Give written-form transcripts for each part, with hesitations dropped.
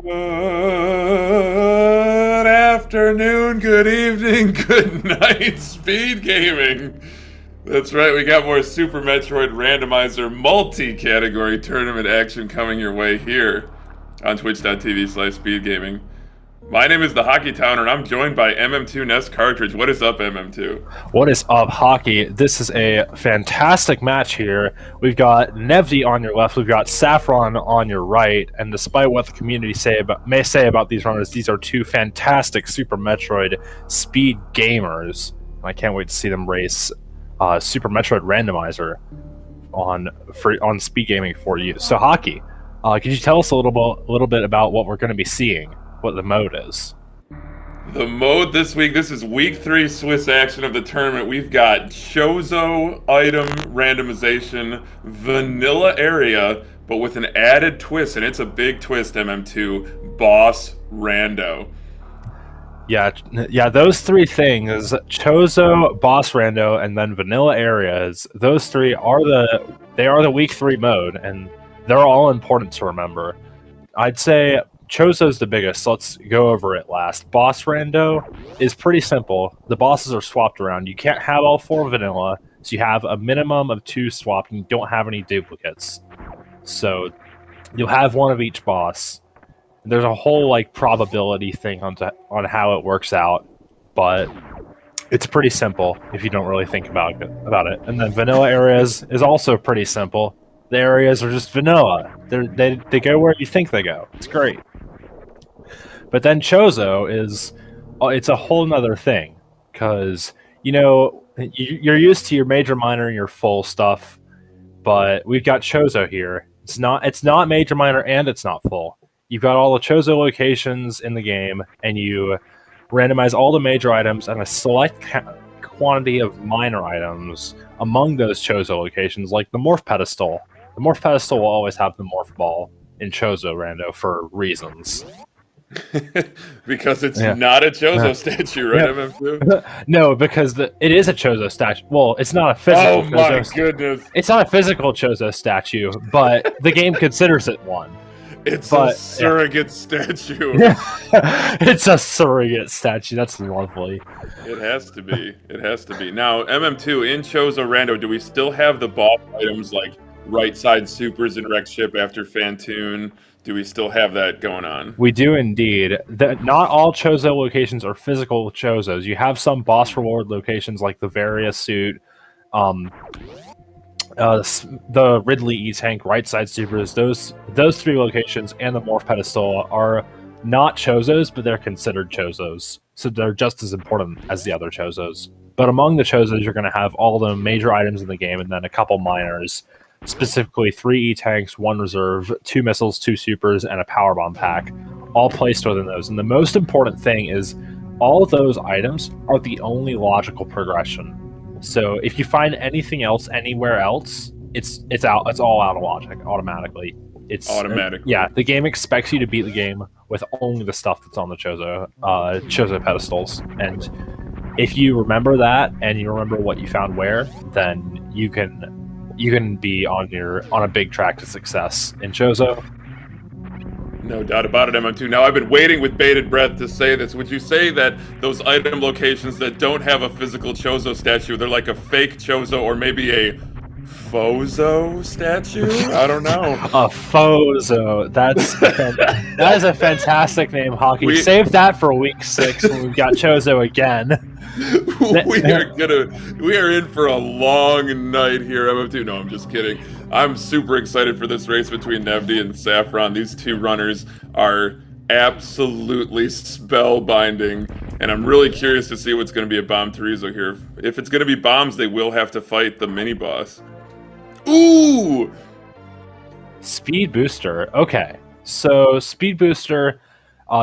Good afternoon, good evening, good night, Speed Gaming. That's right, we got more Super Metroid Randomizer multi-category tournament action coming your way here on twitch.tv/speedgaming. My name is the Hockey Towner, and I'm joined by MM2 Nest Cartridge. What is up, MM2? What is up, Hockey? This is a fantastic match here. We've got Nevdi on your left, we've got Sapphron on your right, and despite what the community may say about these runners, these are two fantastic Super Metroid speed gamers. I can't wait to see them race Super Metroid Randomizer on Speed Gaming for you. So, Hockey, could you tell us a little bit about what we're going to be seeing? What the mode is? The mode this week, this is week 3 Swiss action of the tournament. We've got Chozo item randomization, vanilla area, but with an added twist, and it's a big twist, MM2, Boss Rando. Yeah, those three things, Chozo, Boss Rando, and then vanilla areas, those three are the week 3 mode, and they're all important to remember. I'd say Chozo's the biggest, so let's go over it last. Boss Rando is pretty simple. The bosses are swapped around. You can't have all 4 vanilla, so you have a minimum of 2 swapped, and you don't have any duplicates. So you'll have one of each boss. There's a whole probability thing on how it works out, but it's pretty simple if you don't really think about it. And then vanilla areas is also pretty simple. The areas are just vanilla. They go where you think they go. It's great. But then Chozo it's a whole nother thing, because you're used to your major, minor, and your full stuff, but we've got Chozo here. It's not major, minor, and it's not full. You've got all the Chozo locations in the game, and you randomize all the major items and a select quantity of minor items among those Chozo locations, like the Morph Pedestal. The Morph Pedestal will always have the Morph Ball in Chozo Rando for reasons. Because it's not a Chozo statue, right, MM2? No, because it is a Chozo statue. Well, it's not a physical Chozo. Oh my goodness. It's not a physical Chozo statue, but the game considers it one. It's a surrogate statue. It's a surrogate statue. That's lovely. It has to be. It has to be. Now, MM2, in Chozo Rando, do we still have the boss items like right side supers and wreck ship after Fantoon? Do we still have that going on? We do indeed. Not all Chozo locations are physical Chozos. You have some boss reward locations like the Varia suit, the Ridley E-Tank, right side supers. Those 3 locations and the Morph Pedestal are not Chozos, but they're considered Chozos. So they're just as important as the other Chozos. But among the Chozos, you're going to have all the major items in the game and then a couple minors. Specifically 3 E-Tanks, 1 reserve, 2 missiles, 2 supers, and a power bomb pack, all placed within those. And the most important thing is all those items are the only logical progression. So if you find anything else anywhere else, it's all out of logic automatically. It's automatic. The game expects you to beat the game with only the stuff that's on the Chozo pedestals. And if you remember that and you remember what you found where, then you can be on a big track to success in Chozo. No doubt about it, MM2. Now, I've been waiting with bated breath to say this. Would you say that those item locations that don't have a physical Chozo statue, they're like a fake Chozo or maybe a Fozo statue? I don't know. A Fozo. That is a fantastic name, Hockey. Save that for week 6 when we've got Chozo again. We are in for a long night here, MM2. No, I'm just kidding. I'm super excited for this race between Nevdi and Sapphron. These 2 runners are absolutely spellbinding, and I'm really curious to see what's going to be a Bomb Torizo here. If it's going to be bombs, they will have to fight the mini boss. Ooh! Speed Booster. Okay, so Speed Booster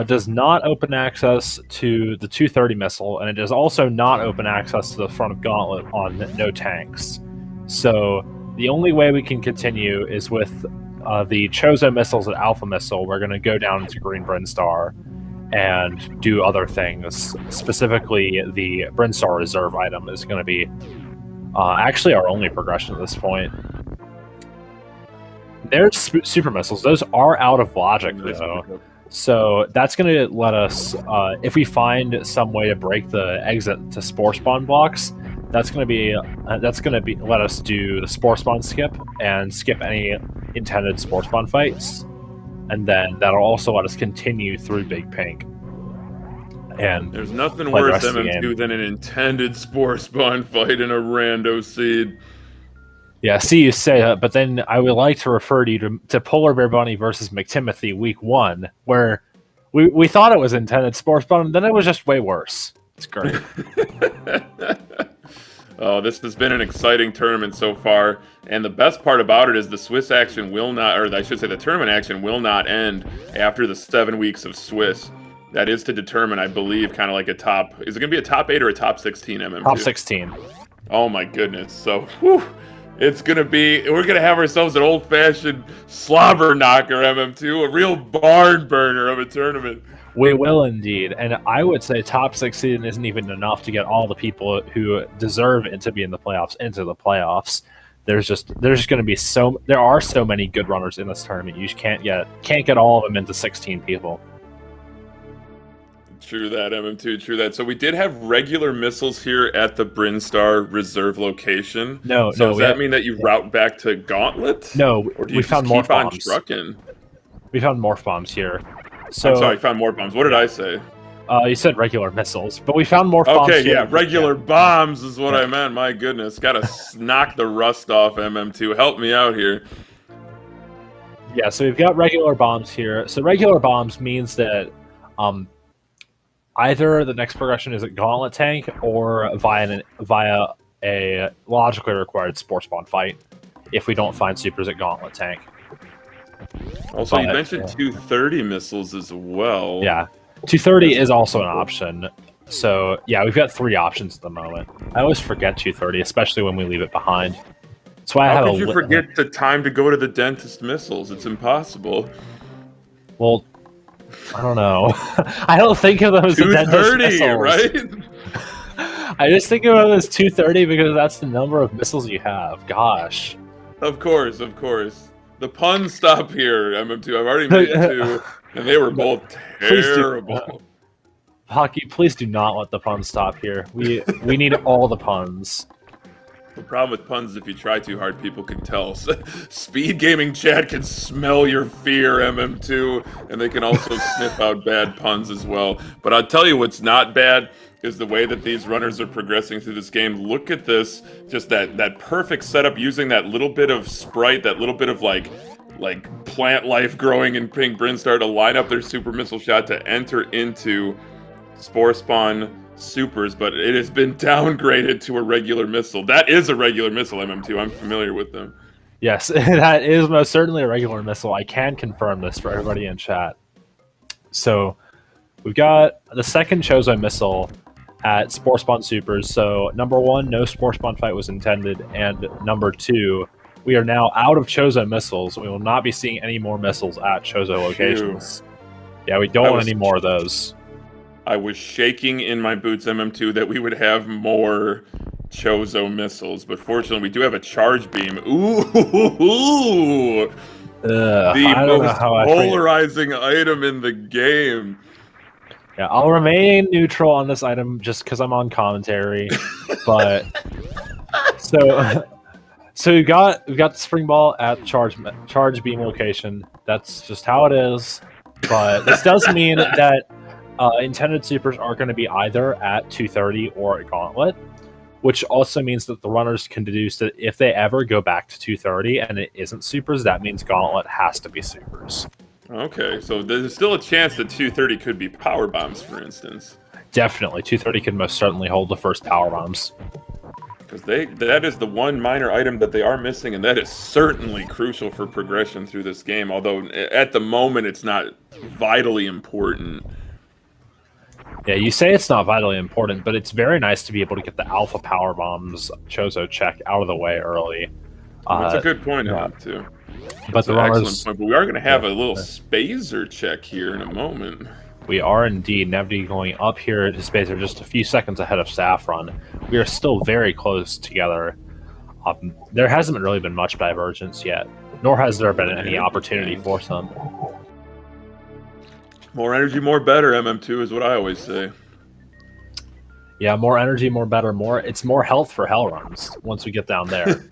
does not open access to the 230 missile, and it does also not open access to the front of Gauntlet on no tanks. So the only way we can continue is with the Chozo missiles at Alpha Missile. We're going to go down into Green Brinstar and do other things. Specifically, the Brinstar Reserve item is going to be actually our only progression at this point. There's super missiles. Those are out of logic, though. So that's going to let us, if we find some way to break the exit to spore spawn blocks, that's going to be let us do the spore spawn skip and skip any intended spore spawn fights, and then that'll also let us continue through Big Pink. And there's nothing worse MM2 than an intended spore spawn fight in a rando seed. Yeah, see you say that, but then I would like to refer you to Polar Bear Bunny versus McTimothy Week 1, where we thought it was intended spore spawn, and then it was just way worse. It's great. Oh, this has been an exciting tournament so far, and the best part about it is the Swiss action will not, or I should say the tournament action will not end after the 7 weeks of Swiss. That is to determine, I believe, kind of like a top, is it going to be a top 8 or a top 16 MM2? Top 16. Oh my goodness, so, whew. It's going to be, we're going to have ourselves an old-fashioned slobber knocker MM2, a real barn burner of a tournament. We will indeed, and I would say top 16 isn't even enough to get all the people who deserve it to be in the playoffs into the playoffs. There's just going to be there are so many good runners in this tournament. You just can't get all of them into 16 people. True that, MM2, true that. So we did have regular missiles here at the Brinstar Reserve location. No, does that mean that you route back to Gauntlet? No, or do you just keep on trucking? We found morph bombs here. So, I'm sorry, you found morph bombs. What did I say? You said regular missiles, but we found morph bombs. Okay, yeah, regular bombs is what I meant. My goodness, gotta knock the rust off MM2. Help me out here. Yeah, so we've got regular bombs here. So regular bombs means that either the next progression is a Gauntlet tank or via a logically required spore spawn fight if we don't find supers at Gauntlet tank. Also, you mentioned 230 missiles as well. Yeah, 230 is also an option. So, yeah, we've got 3 options at the moment. I always forget 230, especially when we leave it behind. That's why How could you forget the time to go to the dentist missiles? It's impossible. Well, I don't know. I don't think of them as the dentist missiles. Right? I just think of them as 230 because that's the number of missiles you have. Gosh. Of course, of course. The puns stop here, MM2. I've already made 2, and they were both terrible. Hockey, please do not let the puns stop here. We need all the puns. The problem with puns is if you try too hard, people can tell. Speed Gaming chat can smell your fear, MM2, and they can also sniff out bad puns as well. But I'll tell you what's not bad is the way that these runners are progressing through this game. Look at this, just that perfect setup using that little bit of sprite, that little bit of like plant life growing in Pink Brinstar to line up their super missile shot to enter into Spore Spawn supers, but it has been downgraded to a regular missile. That is a regular missile, MM2. I'm familiar with them. Yes, that is most certainly a regular missile. I can confirm this for everybody in chat. So we've got the second Chozo missile at Spore Spawn Supers. So number 1, no Spore Spawn fight was intended, and number 2, we are now out of Chozo missiles. We will not be seeing any more missiles at Chozo locations. Yeah, we don't want any more of those. I was shaking in my boots, MM2, that we would have more Chozo missiles, but fortunately we do have a charge beam. Ooh! The most polarizing item in the game. Yeah, I'll remain neutral on this item just because I'm on commentary. But so we got the spring ball at charge beam location. That's just how it is. But this does mean that intended supers are going to be either at 230 or at Gauntlet, which also means that the runners can deduce that if they ever go back to 230 and it isn't supers, that means Gauntlet has to be supers. Okay, so there's still a chance that 230 could be power bombs, for instance. Definitely, 230 can most certainly hold the first power bombs. Because that is the one minor item that they are missing, and that is certainly crucial for progression through this game, although at the moment it's not vitally important. Yeah, you say it's not vitally important, but it's very nice to be able to get the alpha power bombs Chozo check out of the way early. That's a good point, too. But the runners, excellent point. But we are going to have a little Spazer check here in a moment. We are indeed. Nevdi going up here to Spazer just a few seconds ahead of Sapphron. We are still very close together. There hasn't really been much divergence yet. nor has there been any opportunity for some. More energy, more better. MM2 is what I always say. Yeah, more energy, more better, it's more health for hell runs once we get down there.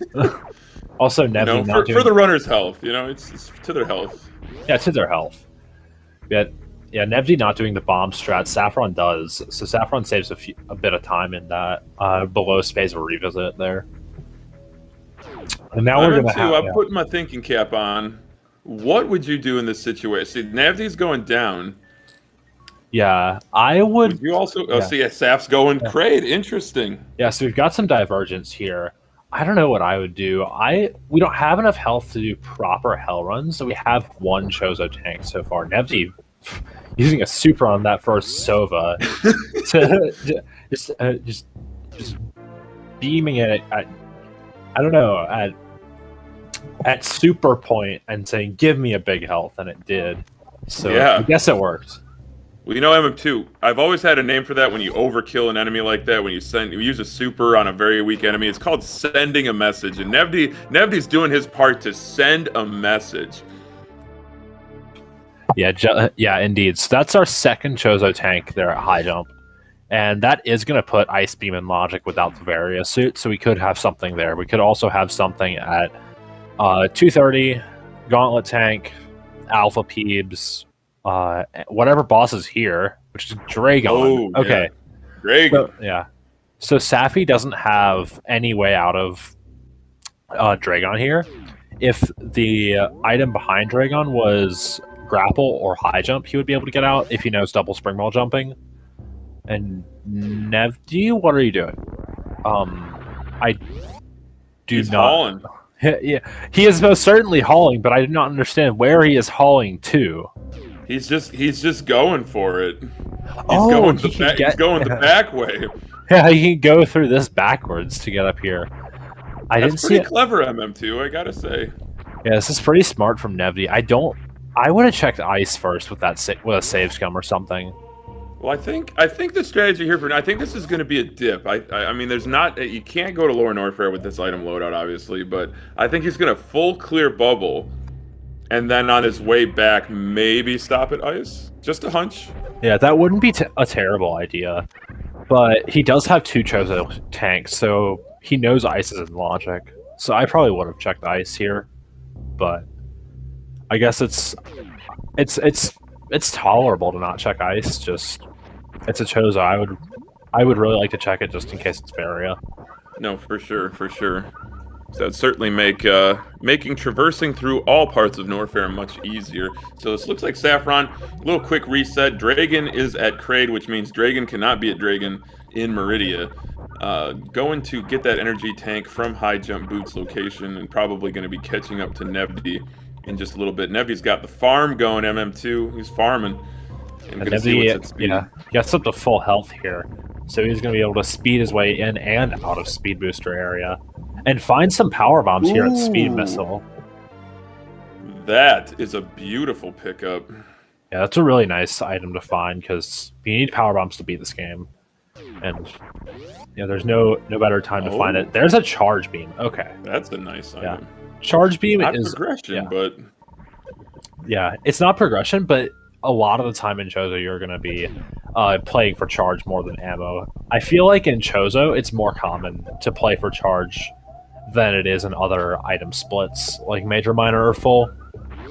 Also, Nevdi not doing... for the runner's health, it's to their health. Yeah, to their health. Yeah, Nevdi not doing the bomb strat, Sapphron does, so Sapphron saves a bit of time in that below space of revisit there. And now we're gonna have... I'm putting my thinking cap on. What would you do in this situation? See, Nevdi's going down. Yeah, I would you also... Oh, see, Saf's going Kraid. Interesting. Yeah, so we've got some divergence here. I don't know what I would do. We don't have enough health to do proper hell runs, so we have one Chozo tank so far. Nevdi using a super on that first Sova to just beaming it at I don't know, at super point and saying, give me a big health, and it did. So I guess it worked. Well, MM2, I've always had a name for that when you overkill an enemy like that, when you use a super on a very weak enemy. It's called sending a message, and Nevdi's doing his part to send a message. Yeah, indeed. So that's our second Chozo tank there at high jump. And that is going to put Ice Beam in logic without the Varia suit, so we could have something there. We could also have something at 230, Gauntlet tank, Alpha Peebs, whatever boss is here, which is Dragon. Oh, okay. Yeah. Dragon. So Safi doesn't have any way out of Dragon here. If the item behind Dragon was grapple or high jump, he would be able to get out if he knows double spring ball jumping. And Nevdi, what are you doing? He's hauling. Yeah, he is most certainly hauling, but I do not understand where he is hauling to. He's just going for it. He's going the back way. Yeah, he can go through this backwards to get up here. That's pretty clever, MM2. I gotta say. Yeah, this is pretty smart from Nevdi. I would have checked ice first with with a save scum or something. Well, I think the strategy here I think this is going to be a dip. I mean, you can't go to lower Norfair with this item loadout, obviously, but I think he's going to full clear bubble, and then on his way back, maybe stop at ice. Just a hunch. Yeah, that wouldn't be a terrible idea, but he does have two Chozo tanks, so he knows ice is in logic. So I probably would have checked ice here, but I guess it's tolerable to not check ice. Just it's a Chozo. I would really like to check it just in case it's Varia. No, for sure. So that'd certainly make making traversing through all parts of Norfair much easier. So this looks like Sapphron. A little quick reset. Dragon is at Kraid, which means Dragon cannot be at Dragon in Meridia. Going to get that energy tank from High Jump Boots location, and probably going to be catching up to Nevdi in just a little bit. Nevdi's got the farm going, MM2. He's farming. And Nevdi, he gets up to full health here, so he's going to be able to speed his way in and out of speed booster area, and find some power bombs here at Speed Missile. That is a beautiful pickup. Yeah, that's a really nice item to find because you need power bombs to beat this game, and there's no better time to find it. There's a charge beam. Okay, that's a nice item. Charge beam not is progression, but it's not progression, but a lot of the time in Chozo you're going to be playing for charge more than ammo. I feel like in Chozo it's more common to play for charge than it is in other item splits like major, minor, or full.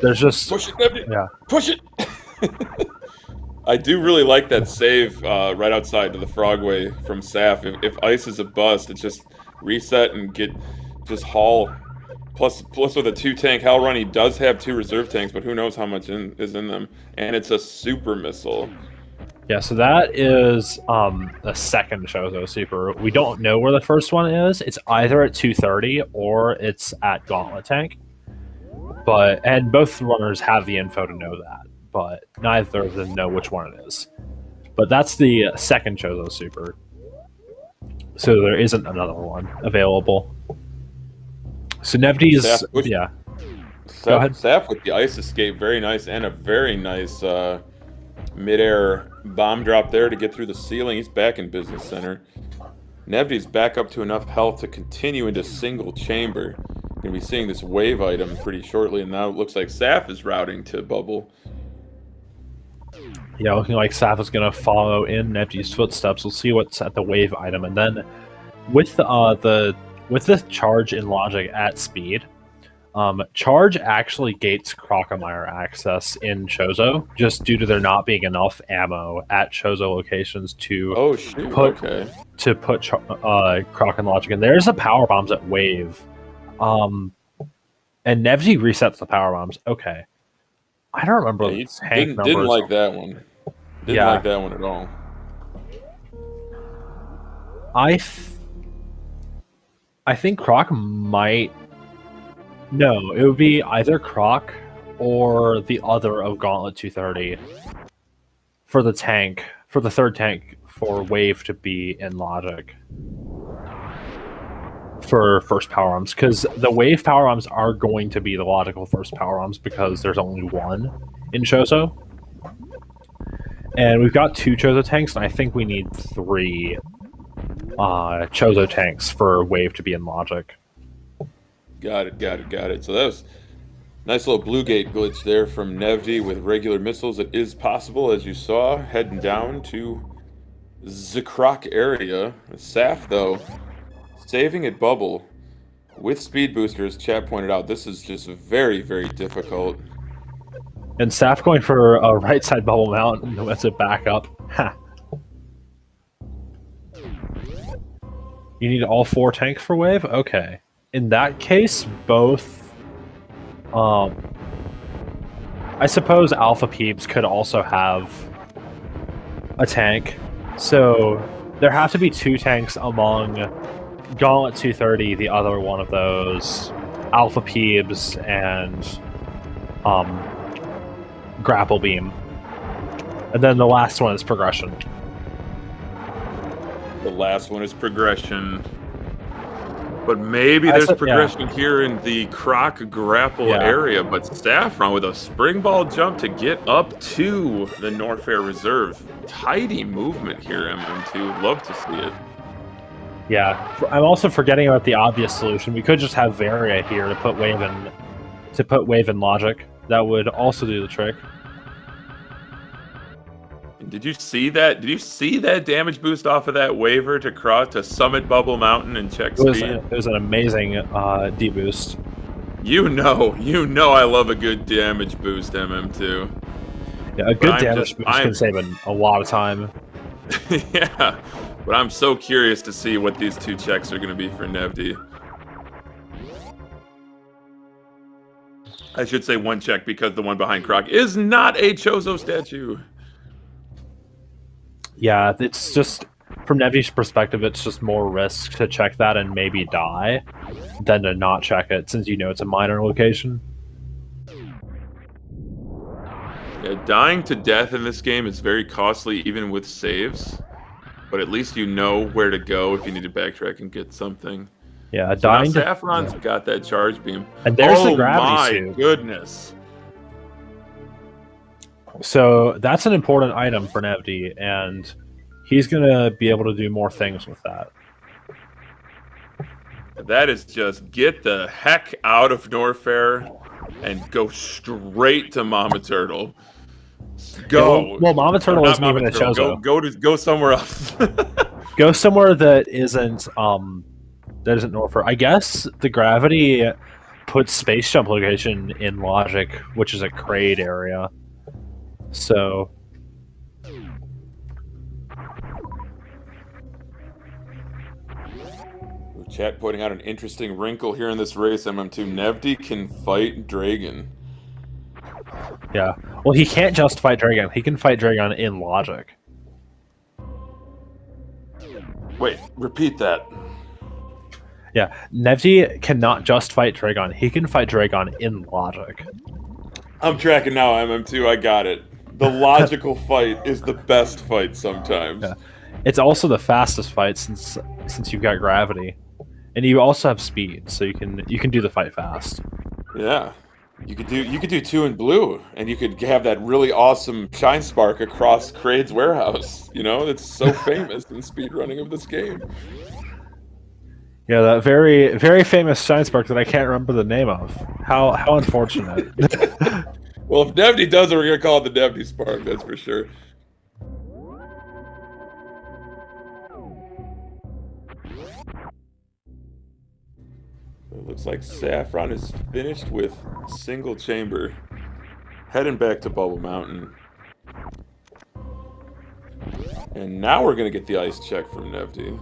There's just push it, Nevdi. Push it. I do really like that save right outside to the Frogway from Saf. If ice is a bust, it's just reset and just haul. Plus with a 2-tank Hell Run, he does have 2 reserve tanks, but who knows how much is in them. And it's a super missile. Yeah, so that is the second Chozo super. We don't know where the first one is. It's either at 230 or it's at Gauntlet Tank. And both runners have the info to know that, but neither of them know which one it is. But that's the second Chozo super. So there isn't another one available. So Nevdi's, Go ahead. Saf with the ice escape, very nice, and a very nice mid-air bomb drop there to get through the ceiling. He's back in Business Center. Nevdi's back up to enough health to continue into single chamber. Gonna be seeing this wave item pretty shortly, and now it looks like Saf is routing to bubble. Yeah, looking like Saf is going to follow in Nevdi's footsteps. We'll see what's at the wave item, and then with the charge in logic at speed, charge actually gates Crocomire access in Chozo, just due to there not being enough ammo at Chozo locations to put Croc in logic. And there's the power bombs at wave, and Nevdi resets the power bombs. Okay, I don't remember the tank numbers. Didn't like that one. Didn't like that one at all. I think Croc might. No, it would be either Croc or the other of Gauntlet 230 for the tank, for the third tank for Wave to be in logic for first power arms, because the Wave power arms are going to be the logical first power arms because there's only one in Chozo. And we've got 2 Chozo tanks, and I think we need 3 Chozo tanks for Wave to be in logic. Got it. So that was a nice little blue gate glitch there from Nevdi with regular missiles. It is possible, as you saw, heading down to the Croc area. Saf, though, saving at bubble with speed boosters. Chat pointed out this is just very, very difficult. And Saf going for a right side bubble mount and lets it back up. Ha. You need all 4 tanks for Wave? Okay. In that case, both... I suppose Alpha Peeps could also have a tank. So there have to be 2 tanks among Gauntlet 230, the other one of those, Alpha Peeps, and Grapple Beam. And then the last one is Progression. The last one is Progression. But maybe there's progression here in the Croc grapple area. But Sapphron with a spring ball jump to get up to the Norfair reserve. Tidy movement here, MM2. Love to see it. Yeah, I'm also forgetting about the obvious solution. We could just have Varia here to put Wave in logic. That would also do the trick. Did you see that? Did you see that damage boost off of that waiver to cross to summit Bubble Mountain and check speed? It was an amazing D boost. You know I love a good damage boost, MM2. Yeah, a good damage boost can save a lot of time. Yeah, but I'm so curious to see what these 2 checks are going to be for Nevdi. I should say 1 check because the one behind Croc is not a Chozo statue. Yeah, it's just, from Nevdi's perspective, it's just more risk to check that and maybe die than to not check it, since you know it's a minor location. Yeah, dying to death in this game is very costly, even with saves. But at least you know where to go if you need to backtrack and get something. Yeah, so dying now Saffron's got that charge beam. And there's the gravity suit. Oh my goodness. So that's an important item for Nevdi, and he's going to be able to do more things with that. That is just get the heck out of Norfair and go straight to Mama Turtle. Go. Yeah, well, Mama Turtle isn't even a Chozo. Go somewhere else. Go somewhere that isn't Norfair. I guess the gravity puts Space Jump location in logic, which is a Kraid area. So chat pointing out an interesting wrinkle here in this race. MM2 Nevdi can fight Dragon. Yeah. Well, he can't just fight Dragon. He can fight Dragon in logic. Wait, repeat that. Yeah, Nevdi cannot just fight Dragon. He can fight Dragon in logic. I'm tracking now, MM2. I got it. The logical fight is the best fight sometimes. Yeah. It's also the fastest fight since you've got gravity, and you also have speed, so you can do the fight fast. Yeah, you could do 2 in blue, and you could have that really awesome shine spark across Kraid's warehouse. You know, that's so famous in speedrunning of this game. Yeah, that very very famous Shine Spark that I can't remember the name of. How unfortunate. Well, if Nevdi does it, we're gonna call it the Nevdi Spark. That's for sure. It looks like Sapphron is finished with single chamber. Heading back to Bubble Mountain. And now we're going to get the ice check from Nevdi.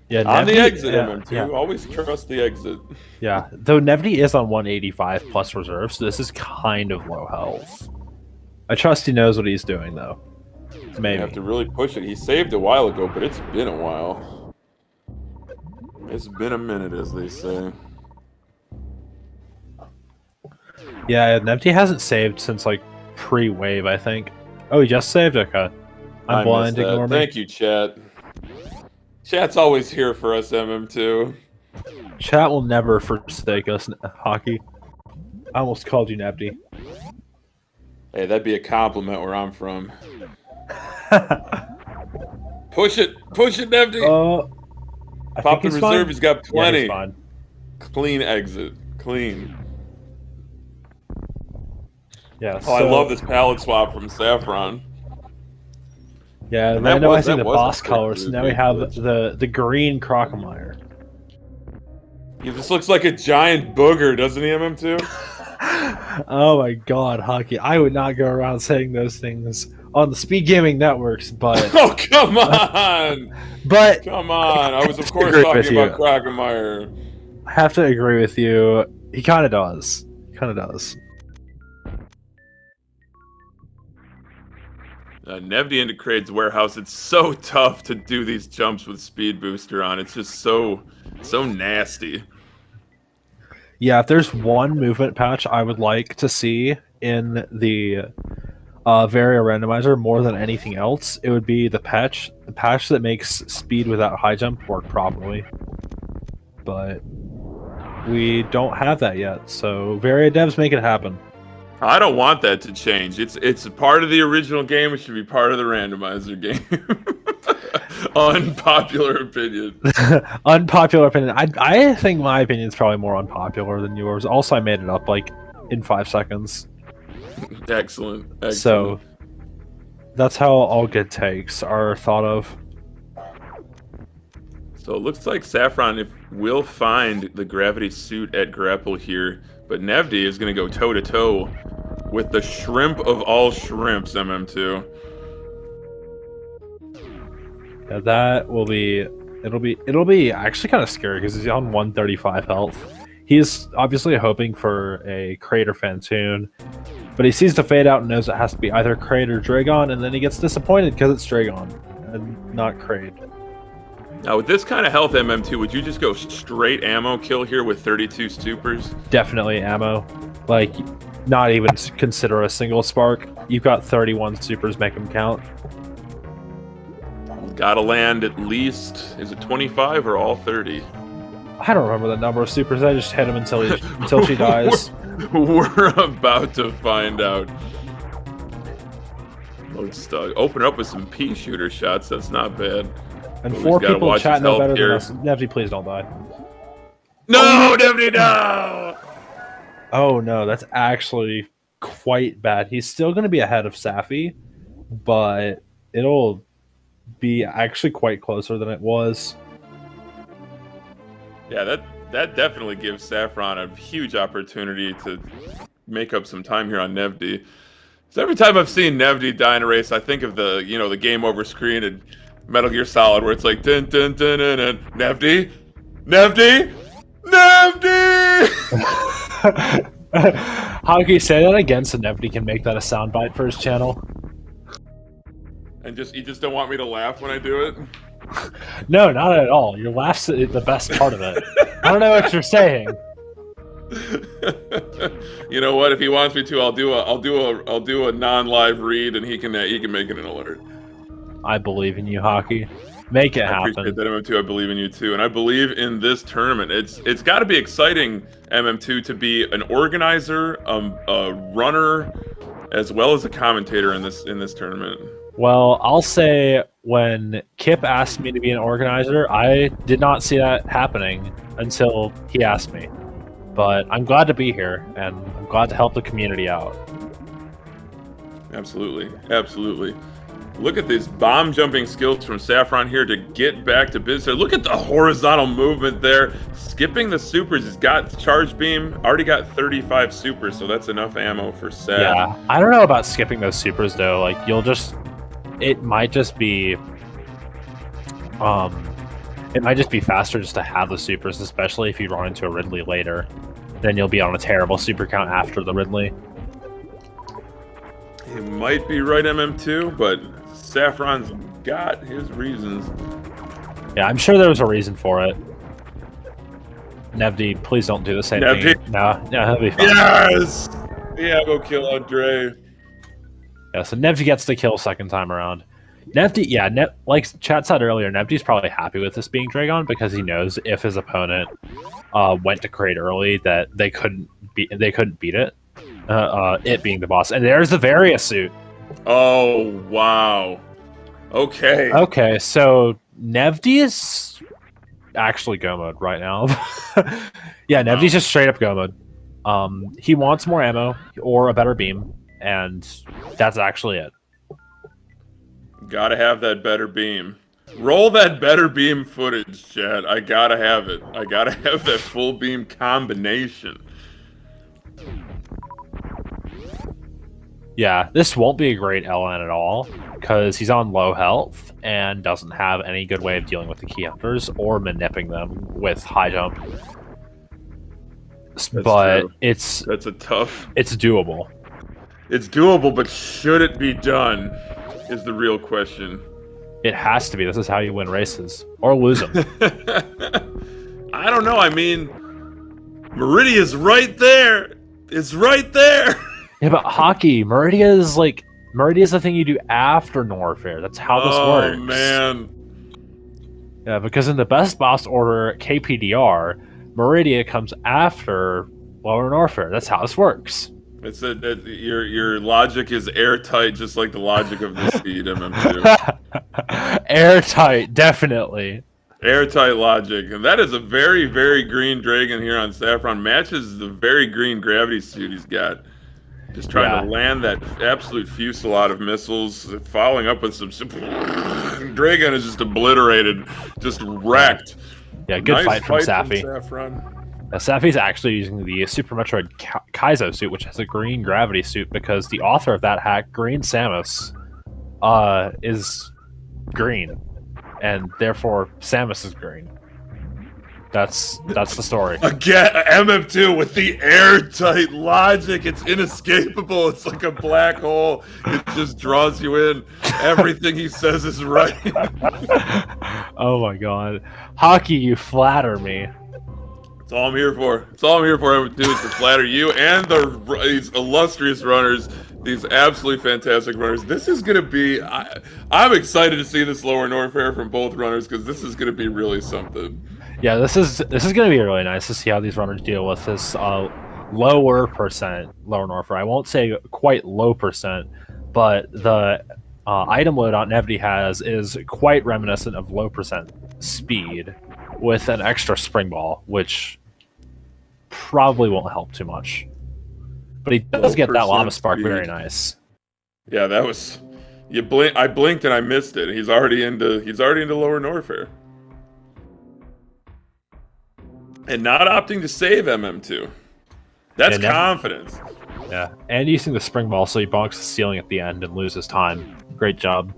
Yeah, on the Nevdi- exit, yeah, MM2. yeah. Always trust the exit. Yeah, though Nevdi is on 185 plus reserve, so this is kind of low health. I trust he knows what he's doing, though. Maybe. You have to really push it. He saved a while ago, but it's been a while. It's been a minute, as they say. Yeah, Nevdi hasn't saved since, like, pre-wave, I think. Oh, he just saved? Okay. I'm blind, ignore me. Thank you, chat. Chat's always here for us, MM2. Chat will never forsake us, Hockey. I almost called you Nevdi. Hey, that'd be a compliment where I'm from. Push it! Push it, Nevdi! Pop the reserve, he's got plenty. Yeah, he's fine. Clean exit. Clean. Yeah, Oh, I love this palette swap from Sapphron. Yeah, and I know I see the boss colors, so now we have the green Crocomire. He just looks like a giant booger, doesn't he, MM2? Oh my god, Hockey. I would not go around saying those things on the SpeedGaming networks, but... Oh, come on! But... Come on, I was of course talking about Crocomire. I have to agree with you. He kind of does. He kind of does. Nevdi into Crade's warehouse. It's so tough to do these jumps with Speed Booster on. It's just so nasty. Yeah, if there's one movement patch I would like to see in the Varia Randomizer more than anything else, it would be the patch that makes speed without high jump work properly. But we don't have that yet, so Varia devs make it happen. I don't want that to change. It's a part of the original game. It should be part of the randomizer game. Unpopular opinion. Unpopular opinion. I think my opinion is probably more unpopular than yours. Also, I made it up like in 5 seconds. Excellent. So that's how all good takes are thought of. So it looks like Sapphron will find the gravity suit at grapple here, but Nevdi is going to go toe-to-toe with the shrimp of all shrimps, MM2. Yeah, that will be... It'll be actually kind of scary because he's on 135 health. He's obviously hoping for a Kraid or Phantoon, but he sees the fade out and knows it has to be either Kraid or Dragon, and then he gets disappointed because it's Dragon and not Kraid. Now, with this kind of health, MM2, would you just go straight ammo kill here with 32 stupers? Definitely ammo. Like, not even consider a single spark. You've got 31 supers, make them count. Gotta land at least, is it 25 or all 30? I don't remember the number of supers. I just hit him until she dies. We're about to find out. Open up with some pea shooter shots. That's not bad. And 4 people in chat know better than us. Nevdi, please don't die. No, Nevdi, no! Oh no, that's actually quite bad. He's still going to be ahead of Safi, but it'll be actually quite closer than it was. Yeah, that definitely gives Sapphron a huge opportunity to make up some time here on Nevdi. So every time I've seen Nevdi die in a race, I think of the the game over screen and Metal Gear Solid, where it's like dun dun dun dun, dun. Nevdi, Nevdi, Nevdi. How can you say that again so Nevdi can make that a soundbite for his channel? And you just don't want me to laugh when I do it? No, not at all. Your laugh's the best part of it. I don't know what you're saying. You know what? If he wants me to, I'll do a non-live read, and he can make it an alert. I believe in you, Hockey. Make it happen. I appreciate that, MM2. I believe in you too, and I believe in this tournament. It's got to be exciting, MM2, to be an organizer, a runner, as well as a commentator in this tournament. Well, I'll say when Kip asked me to be an organizer, I did not see that happening until he asked me. But I'm glad to be here, and I'm glad to help the community out. Absolutely, absolutely. Look at these bomb jumping skills from Sapphron here to get back to business. Look at the horizontal movement there. Skipping the supers. He's got charge beam. Already got 35 supers, so that's enough ammo for Sap. Yeah, I don't know about skipping those supers though. Like it might just be faster just to have the supers, especially if you run into a Ridley later. Then you'll be on a terrible super count after the Ridley. He might be right, MM2, but Saffron's got his reasons. Yeah, I'm sure there was a reason for it. Nevdi, please don't do the same thing. No, that'll be fine. Yes! Yeah, go kill Andre. Yeah, so Nevdi gets the kill second time around. Nevdi, yeah, like chat said earlier, Nevdi's probably happy with this being Dragon because he knows if his opponent went to crate early that they couldn't beat it. It being the boss. And there's the Varia suit. Oh, wow. Okay. Okay, so Nevdi is actually go mode right now. Yeah, Nevdi's just straight up go mode. He wants more ammo or a better beam, and that's actually it. Gotta have that better beam. Roll that better beam footage, Chad. I gotta have it. I gotta have that full beam combination. Yeah, this won't be a great LN at all, because he's on low health and doesn't have any good way of dealing with the key hunters or manipping them with high jump. But true. it's doable. It's doable, but should it be done is the real question. It has to be. This is how you win races. Or lose them. I don't know. I mean, Meridia's right there. It's right there. Yeah, but hockey, Meridia is the thing you do after Norfair. That's how this works. Oh, man. Yeah, because in the best boss order, KPDR, Meridia comes after Lower Norfair. That's how this works. It's your logic is airtight, just like the logic of the Speed MM2. Airtight, definitely. Airtight logic, and that is a very, very green dragon here on Sapphron. Matches the very green gravity suit he's got. Just trying to land that absolute fusillade of missiles, following up with some... Dragon is just obliterated, just wrecked. Yeah, good nice fight from Sappy. Saffron. Now, Sappy's actually using the Super Metroid Kaizo suit, which has a green gravity suit, because the author of that hack, Green Samus, is green, and therefore Samus is green. That's the story. Again, MM2 with the airtight logic. It's inescapable. It's like a black hole. It just draws you in. Everything he says is right. Oh my god. Hockey, you flatter me. That's all I'm here for. That's all I'm here for, MM2, is to flatter you and these illustrious runners. These absolutely fantastic runners. This is going to be... I'm excited to see this lower Norfair from both runners, because this is going to be really something. Yeah, this is going to be really nice to see how these runners deal with this lower Norfair. I won't say quite low percent, but the item loadout Nevdi has is quite reminiscent of low percent speed with an extra spring ball, which probably won't help too much. But he does get that lava spark very nice. Yeah, that was... I blinked and I missed it. He's already into lower Norfair. And not opting to save MM2. That's confidence. Yeah, and using the spring ball so he bonks the ceiling at the end and loses time. Great job.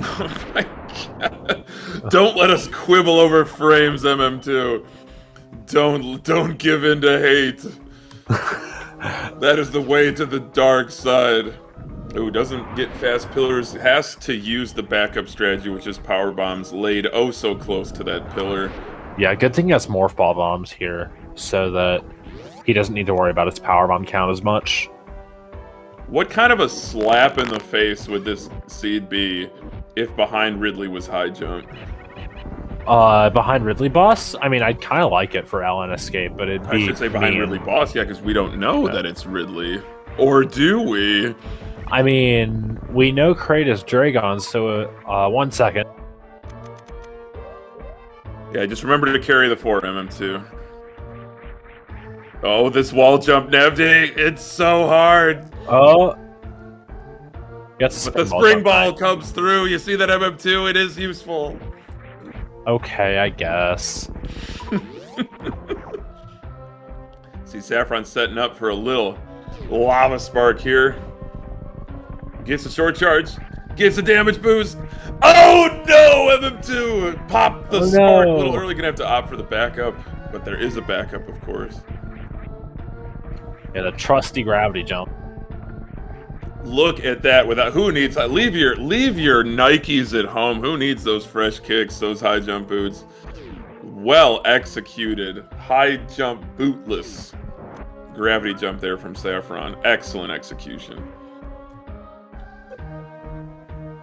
Oh my god. Don't let us quibble over frames, MM2. Don't give in to hate. That is the way to the dark side. Who doesn't get fast pillars has to use the backup strategy, which is power bombs laid oh so close to that pillar. Yeah, good thing he has morph ball bombs here, so that he doesn't need to worry about his power bomb count as much. What kind of a slap in the face would this seed be if behind Ridley was high jump? Behind Ridley boss? I mean, I'd kind of like it for LN escape, but it'd be... I should say behind Ridley boss, yeah, because we don't know that it's Ridley. Or do we? I mean, we know Kratos Dragons, so 1 second. Yeah, just remember to carry the 4MM2. Oh, this wall jump, Nevdi! It's so hard! Oh! But the spring ball comes through. You see that MM2? It is useful. Okay, I guess. See Sapphron setting up for a little lava spark here. Gets a short charge. Gets a damage boost. Oh no, MM2! Pop the spark a little early. Gonna have to opt for the backup. But there is a backup, of course. Yeah, the trusty gravity jump. Look at that! Without who needs that? Leave your Nikes at home. Who needs those fresh kicks? Those high jump boots. Well executed. High jump bootless. Gravity jump there from Sapphron. Excellent execution.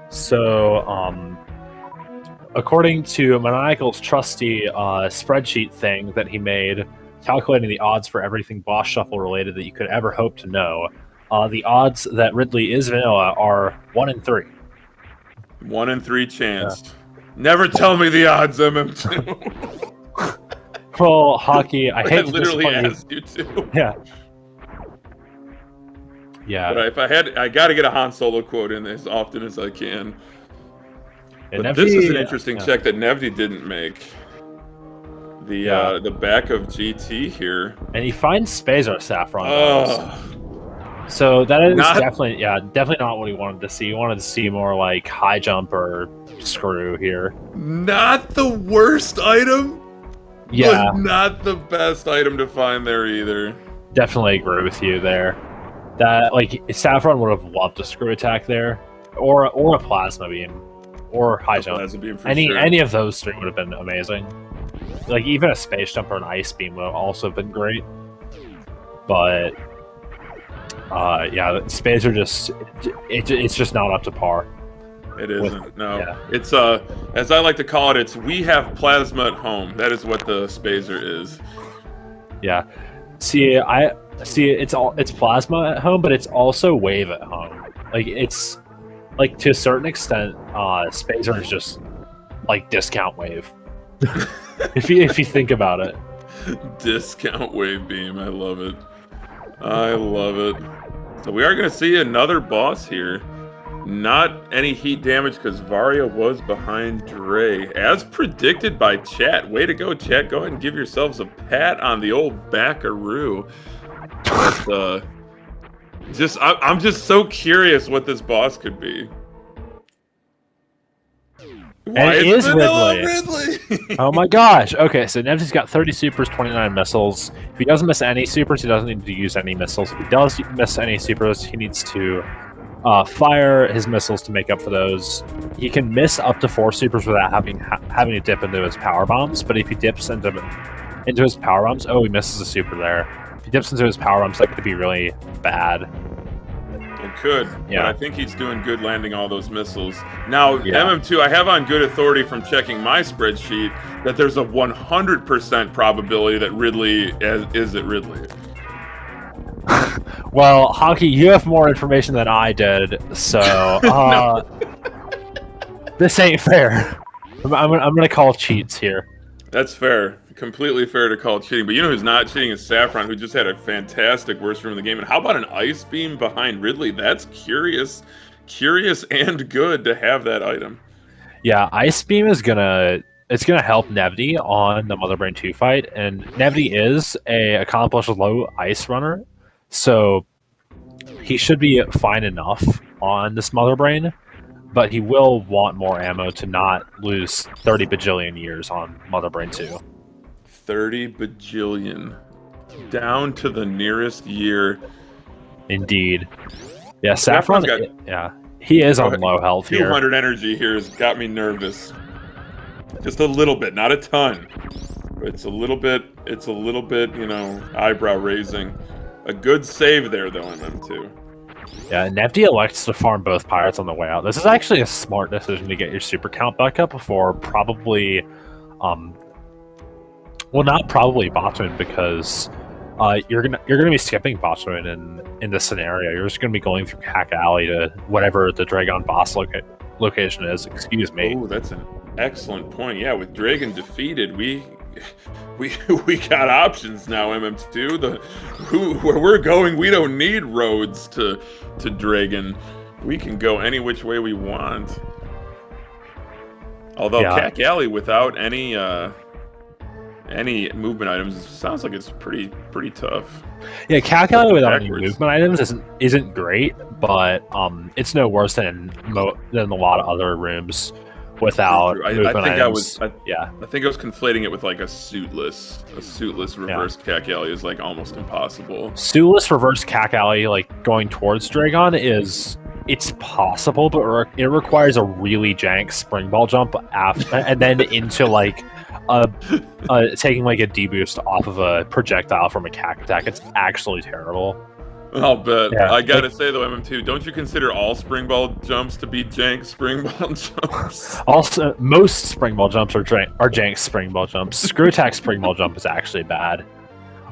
So, according to Maniacal's trusty spreadsheet thing that he made, calculating the odds for everything boss shuffle related that you could ever hope to know, the odds that Ridley is vanilla are 1 in 3. 1 in 3 chanced. Yeah. Never tell me the odds, MM2. Well, Hockey, I hate to literally asked you to. Yeah. Yeah. But if I got to get a Han Solo quote in as often as I can. And but Nevdi, this is an interesting check that Nevdi didn't make. The back of GT here. And he finds Spazer Saffron. So that is definitely not what he wanted to see. He wanted to see more like high jump or screw here. Not the worst item. Yeah. But not the best item to find there either. Definitely agree with you there. That Saffron would have loved a screw attack there, or a plasma beam, or high jump. Plasma beam for any of those 3 would have been amazing. Like even a space jump or an ice beam would have also been great. But Spazer it's just not up to par. It isn't. No. It's as I like to call it, it's we have plasma at home. That is what the Spazer is. Yeah. It's plasma at home, but it's also wave at home. It's to a certain extent, Spazer is just like discount wave. if you think about it. Discount wave beam, I love it. I love it. So we are going to see another boss here. Not any heat damage because Varia was behind Dre. As predicted by chat. Way to go, chat. Go ahead and give yourselves a pat on the old backaroo. But, I'm just so curious what this boss could be. And it is Ridley. Oh my gosh. Okay, so Nevdi's got 30 supers, 29 missiles. If he doesn't miss any supers, he doesn't need to use any missiles. If he does miss any supers, he needs to fire his missiles to make up for those. He can miss up to 4 supers without having to dip into his power bombs, but if he dips into his power bombs, he misses a super there. If he dips into his power bombs, that could be really bad. It could, but I think he's doing good landing all those missiles. Now, MM2, I have on good authority from checking my spreadsheet that there's a 100% probability that Ridley is at Ridley. Well, Hockey, you have more information than I did, so this ain't fair. I'm gonna call cheats here. That's fair. Completely fair to call cheating. But you know who's not cheating is Sapphron, who just had a fantastic worst room in the game. And how about an ice beam behind Ridley? That's curious and good to have that item. Yeah, ice beam is gonna help Nevdi on the Mother Brain 2 fight, and Nevdi is a accomplished low ice runner, so he should be fine enough on this Mother Brain. But he will want more ammo to not lose 30 bajillion years on Mother Brain 2. 30 bajillion. Down to the nearest year. Indeed. Yeah, Saffron, he is on low health here. 200 energy here has got me nervous. Just a little bit, not a ton. It's a little bit, eyebrow raising. A good save there, though, MM2. Yeah, Nevdi elects to farm both pirates on the way out. This is actually a smart decision to get your super count back up before probably, not probably Botman, because you're gonna be skipping Botchman in this scenario. You're just gonna be going through Hack Alley to whatever the Dragon boss location is. Excuse me. Oh, that's an excellent point. Yeah, with Dragon defeated, we got options now. MM2, where we're going, we don't need roads to Dragon. We can go any which way we want. Although Hack Alley without any movement items sounds like it's pretty tough. Yeah, Hack Alley without any movement items isn't great, but it's no worse than a lot of other rooms without movement items. I think I was conflating it with like a suitless reverse Hack Alley is like almost impossible. Suitless reverse Hack Alley, like going towards Dragon, it's possible, but it requires a really jank spring ball jump after, and then into like taking like a deboost off of a projectile from a cack attack. It's actually terrible. I'll bet. Yeah, I gotta say though, MM2, don't you consider all spring ball jumps to be jank spring ball jumps? Also, most spring ball jumps are jank spring ball jumps. Screw attack spring ball jump is actually bad.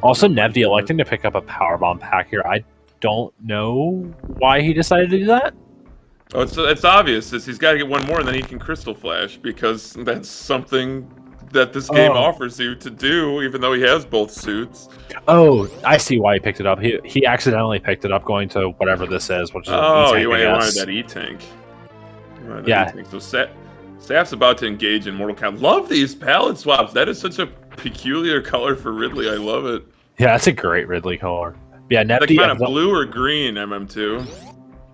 Also, Nevdi electing to pick up a power bomb pack here. I don't know why he decided to do that. Oh, it's obvious. He's got to get one more, and then he can Crystal Flash, because that's something that this game offers you to do, even though he has both suits. Oh, I see why he picked it up. He accidentally picked it up going to whatever this is, which is he wanted that E-Tank. Yeah. So Staff's about to engage in Mortal Kombat. Love these palette swaps. That is such a peculiar color for Ridley. I love it. Yeah, that's a great Ridley color. Yeah, Nevdi, kind of blue or green, MM2?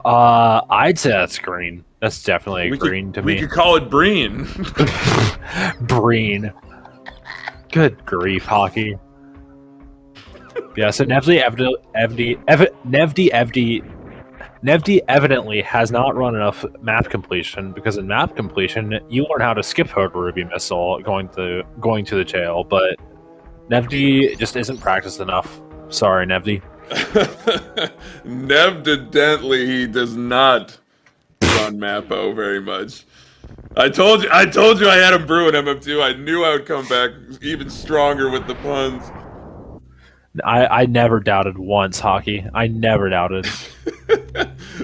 I'd say that's green. That's definitely green to me. We could call it Breen. Breen. Good grief, hockey. Yeah, so Nevdi evidently has not run enough map completion, because in map completion you learn how to skip Hoda Ruby Missile going to the jail, but Nevdi just isn't practiced enough. Sorry, Nevdi. Evidently, he does not run Mappo very much. I told you I had him brewing MM2. I knew I would come back even stronger with the puns. I never doubted once, hockey. I never doubted.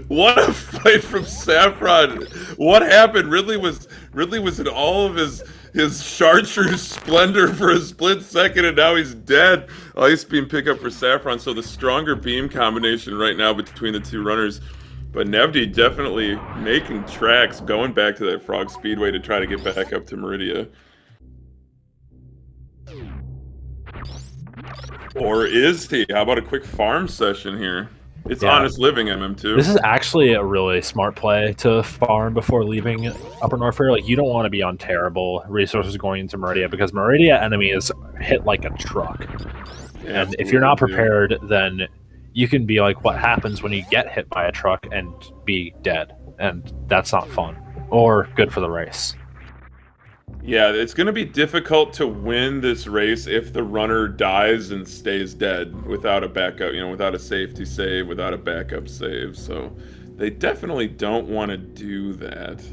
What a fight from Sapphron. What happened? Ridley was in all of his chartreuse splendor for a split second, and now he's dead. Ice beam pickup for Sapphron, so the stronger beam combination right now between the two runners. But Nevdi definitely making tracks, going back to that Frog Speedway to try to get back up to Meridia. Or is he? How about a quick farm session here? It's honest living, MM2. This is actually a really smart play to farm before leaving Upper Norfair. Like, you don't want to be on terrible resources going into Meridia, because Meridia enemies hit like a truck. Yeah, and if you're not prepared, then you can be like what happens when you get hit by a truck and be dead. And that's not fun or good for the race. Yeah, it's going to be difficult to win this race if the runner dies and stays dead without a backup, without a safety save, without a backup save. So they definitely don't want to do that.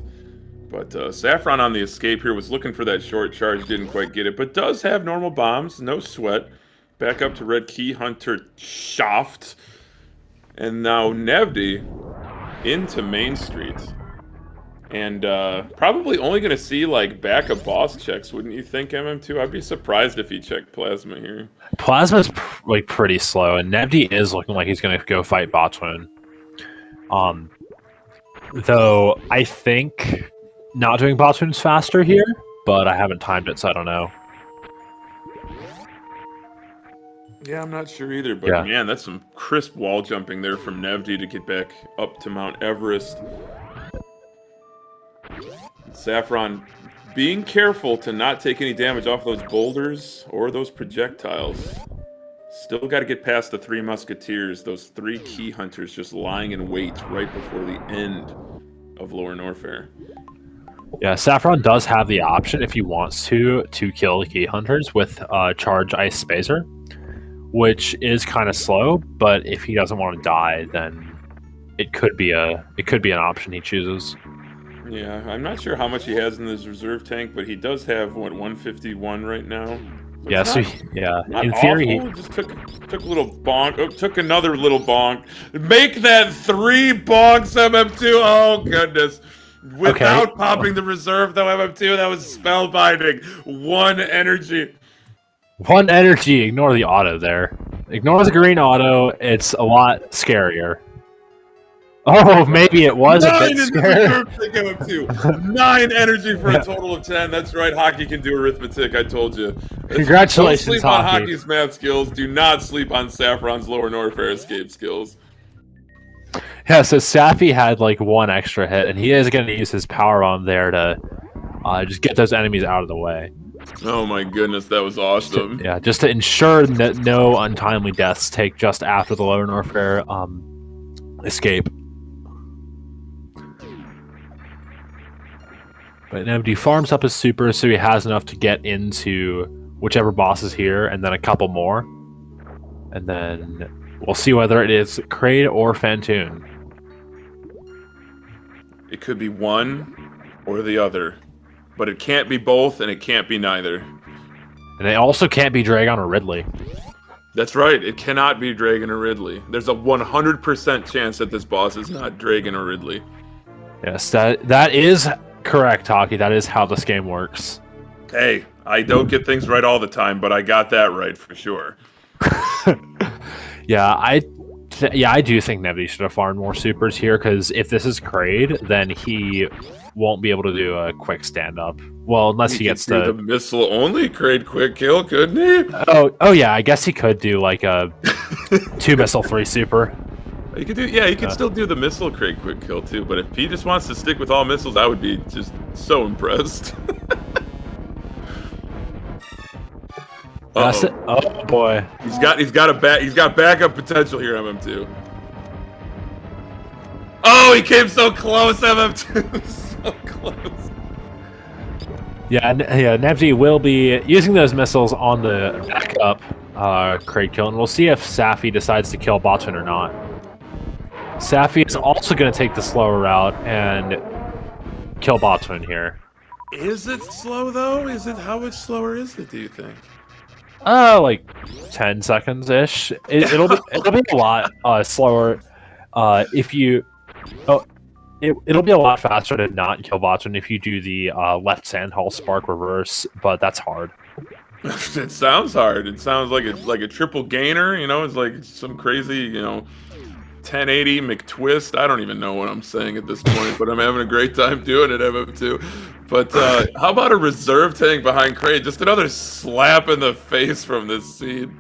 But Sapphron on the escape here was looking for that short charge, didn't quite get it, but does have normal bombs, no sweat. Back up to Red Key Hunter Shaft. And now Nevdi into Main Street. And probably only going to see, like, backup boss checks, wouldn't you think, MM2? I'd be surprised if he checked Plasma here. Plasma's, like, pretty slow, and Nevdi is looking like he's going to go fight Botchman. Though, I think not doing Botchman's faster here, but I haven't timed it, so I don't know. Yeah, I'm not sure either, but man, that's some crisp wall jumping there from Nevdi to get back up to Mount Everest. Sapphron being careful to not take any damage off those boulders or those projectiles. Still got to get past the three musketeers, those three key hunters just lying in wait right before the end of Lower Norfair. Yeah, Sapphron does have the option, if he wants to kill the key hunters with Charge Ice Spacer, which is kind of slow, but if he doesn't want to die, then it could be an option he chooses. Yeah, I'm not sure how much he has in his reserve tank, but he does have, 151 right now? Yeah, It's so not, yeah, not in theory, awful. Just took a little bonk. Oh, took another little bonk. Make that 3 bonks, MM2. Oh goodness. okay, Without popping the reserve though, MM2, that was spellbinding. 1 energy. 1 energy. Ignore the auto there. Ignore the green auto. It's a lot scarier. Oh, maybe it was a 9 bit in the scary. reserve tank, MM2. 9 energy for a total of 10. That's right, hockey can do arithmetic. I told you. Don't Congratulations, sleep on hockey. hockey's math skills. Do not sleep on Saffron's lower Norfair escape skills. Yeah, so Sappy had like 1 extra hit, and he is going to use his power bomb there to just get those enemies out of the way. Oh my goodness, that was awesome. Yeah, just to ensure that no untimely deaths take just after the lower Norfair escape. But Nevdi farms up his super so he has enough to get into whichever boss is here, and then a couple more. And then we'll see whether it is Kraid or Fantoon. It could be one or the other. But it can't be both, and it can't be neither. And it also can't be Dragon or Ridley. That's right, it cannot be Dragon or Ridley. There's a 100% chance that this boss is not Dragon or Ridley. Yes, that is correct, Hockey. That is how this game works. Hey, I don't get things right all the time, but I got that right for sure. Yeah, I do think Nevdi should have farmed more supers here, because if this is Kraid, then he won't be able to do a quick stand-up. Well, unless he gets the missile-only Kraid quick kill, couldn't he? Oh yeah, I guess he could do like a 2 missile 3 super. He could do, yeah, he could still do the missile Kraid quick kill too, but if he just wants to stick with all missiles, I would be just so impressed. Oh boy. He's got backup potential here, MM2. Oh, he came so close, MM2. So close. Yeah, Nevdi will be using those missiles on the backup Kraid kill, and we'll see if Safi decides to kill Botwin or not. Safi is also going to take the slower route and kill Botwin here. Is it slow though? How much slower is it, do you think? Like 10 seconds ish. It'll be a lot slower if you. Oh, it'll be a lot faster to not kill Botwin if you do the left sandhall spark reverse, but that's hard. It sounds hard. It sounds like a triple gainer. You know, it's like some crazy 1080 McTwist. I don't even know what I'm saying at this point, but I'm having a great time doing it, MM2. But how about a reserve tank behind Kraid? Just another slap in the face from this seed.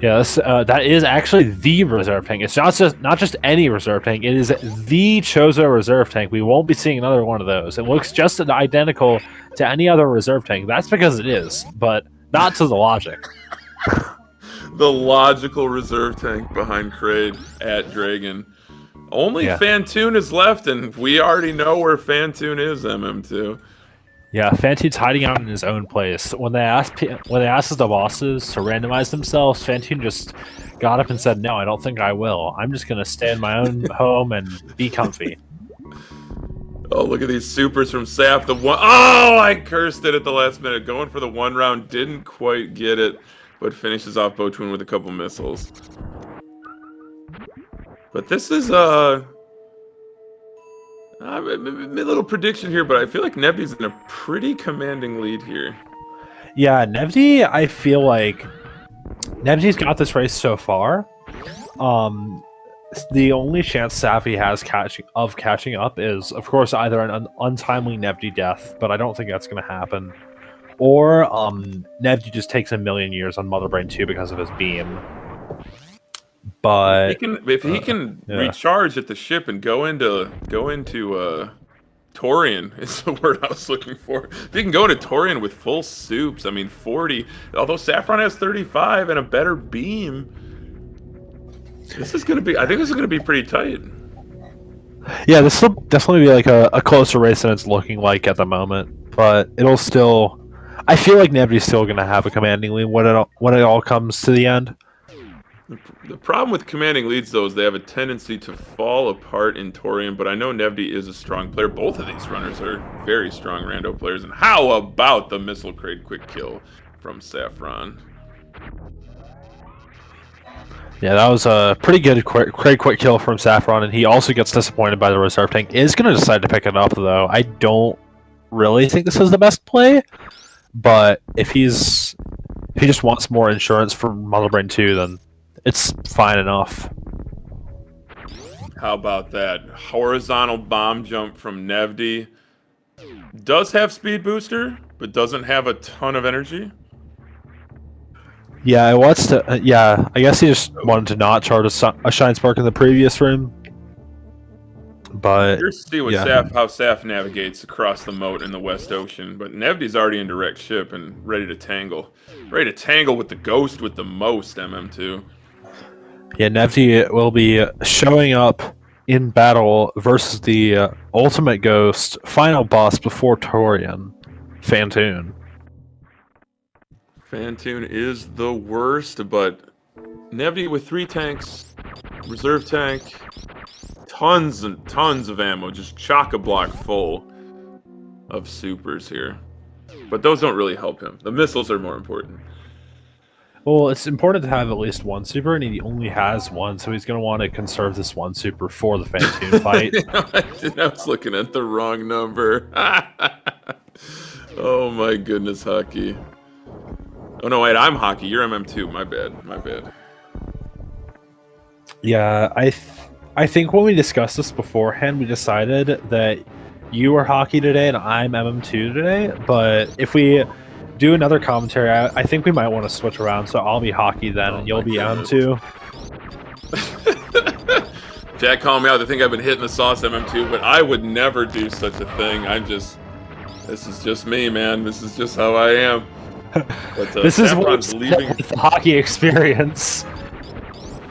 Yes, that is actually the reserve tank. It's not just any reserve tank. It is the Chozo reserve tank. We won't be seeing another one of those. It looks just identical to any other reserve tank. That's because it is, but not to the logic. The logical reserve tank behind Kraid at Dragon. Only Fantoon is left, and we already know where Fantoon is, MM2. Yeah, Fantoon's hiding out in his own place. When they asked the bosses to randomize themselves, Fantoon just got up and said, "No, I don't think I will. I'm just gonna stay in my own home and be comfy." Oh, look at these supers from Sap. Oh, I cursed it at the last minute. Going for the 1 round, didn't quite get it, but finishes off Botwin with a couple missiles. But this is a little prediction here, but I feel like Nevdi's in a pretty commanding lead here. Yeah, Nevdi, I feel like Nevdi's got this race so far. The only chance Safi has catching up is, of course, either an untimely Nevdi death, but I don't think that's going to happen, or Nevdi just takes a million years on Mother Brain 2 because of his beam. But if he can recharge at the ship and go into Torian is the word I was looking for. If he can go into Torian with full soups, I mean 40. Although Sapphron has 35 and a better beam, I think this is gonna be pretty tight. Yeah, this will definitely be like a closer race than it's looking like at the moment. But it'll still, I feel like Nevdi's still gonna have a commanding lead when it all comes to the end. The problem with commanding leads, though, is they have a tendency to fall apart in Torian, but I know Nevdi is a strong player. Both of these runners are very strong rando players. And how about the Missile Kraid quick kill from Sapphron. Yeah, that was a pretty good, quick kill from Sapphron, and he also gets disappointed by the reserve tank. Is going to decide to pick it up, though. I don't really think this is the best play, but if he just wants more insurance for Mother Brain 2, then it's fine enough. How about that? Horizontal bomb jump from Nevdi. Does have speed booster, but doesn't have a ton of energy. Yeah, I wants to. Yeah, I guess he just wanted to not charge a Shine Spark in the previous room. But Here's to see what how Saf navigates across the moat in the West Ocean. But Nevdi's already in direct ship and ready to tangle. Ready to tangle with the ghost with the most, MM2. Yeah, Nevdi will be showing up in battle versus the Ultimate Ghost final boss before Torian, Fantoon. Fantoon is the worst, but Nevdi with 3 tanks, reserve tank, tons and tons of ammo, just chock-a-block full of supers here. But those don't really help him. The missiles are more important. Well, it's important to have at least one super, and he only has one, so he's going to want to conserve this one super for the Fantoon fight. I was looking at the wrong number. Oh my goodness, Hockey. Oh no, wait, I'm Hockey. You're MM2. My bad. My bad. Yeah, I think when we discussed this beforehand, we decided that you are Hockey today and I'm MM2 today. But if we do another commentary, I think we might want to switch around. So I'll be Hockey then, and you'll be MM2. Jack called me out. I think I've been hitting the sauce MM2, but I would never do such a thing. This is just me, man. This is just how I am. But, this is what's leaving the Hockey experience.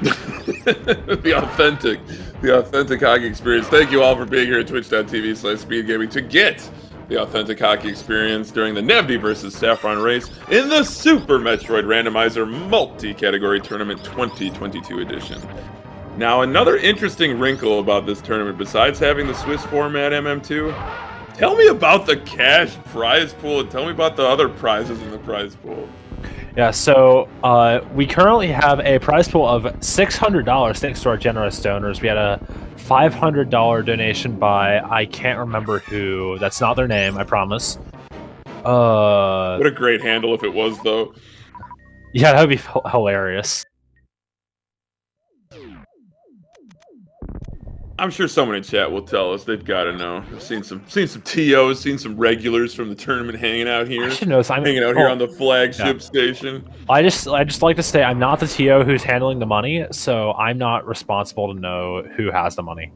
the authentic hockey experience. Thank you all for being here at twitch.tv/speedgaming to get the authentic hockey experience during the Nevdi versus Sapphron race in the Super Metroid Randomizer multi-category tournament 2022 edition. Now, another interesting wrinkle about this tournament, besides having the Swiss format MM2, tell me about the cash prize pool and tell me about the other prizes in the prize pool. Yeah, so we currently have a prize pool of $600 thanks to our generous donors. We had a $500 donation by, I can't remember who. That's not their name, I promise. What a great handle if it was, though. Yeah, that would be hilarious. I'm sure someone in chat will tell us. They've got to know. I've seen some TOs, seen some regulars from the tournament hanging out here. I should know. Hanging out here on the flagship station. I just like to say I'm not the TO who's handling the money, so I'm not responsible to know who has the money.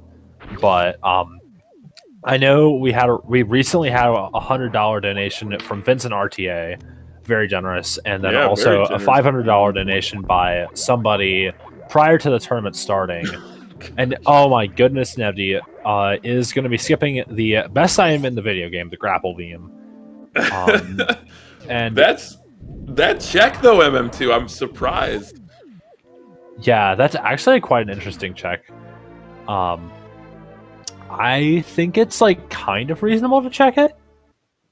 But I know we recently had a $100 donation from Vincent RTA, very generous, and then also a $500 donation by somebody prior to the tournament starting. And oh my goodness, Nevdi is going to be skipping the best item in the video game, the grapple beam. And that check though, MM2. I'm surprised. Yeah, that's actually quite an interesting check. I think it's like kind of reasonable to check it,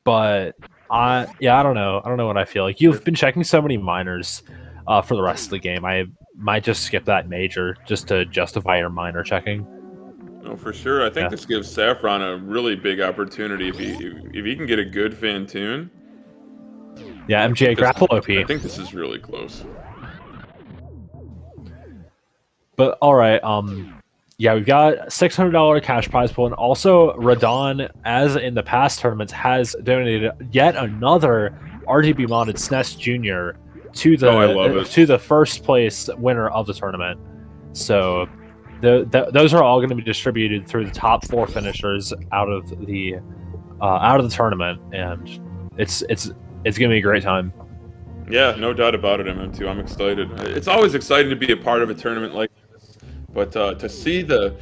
but I don't know. I don't know what I feel like. You've been checking so many minors for the rest of the game. I might just skip that major just to justify your minor checking. Oh, for sure. I think this gives Sapphron a really big opportunity if he can get a good Fantoon. Yeah, MGA grapple OP. I think this is really close. But all right, yeah, we've got $600 cash prize pool, and also Radon, as in the past tournaments, has donated yet another RGB modded SNES Junior to the first place winner of the tournament. So those are all going to be distributed through the top 4 finishers out of the tournament, and it's going to be a great time. Yeah, no doubt about it, MM2. I'm excited. It's always exciting to be a part of a tournament like this, but to see the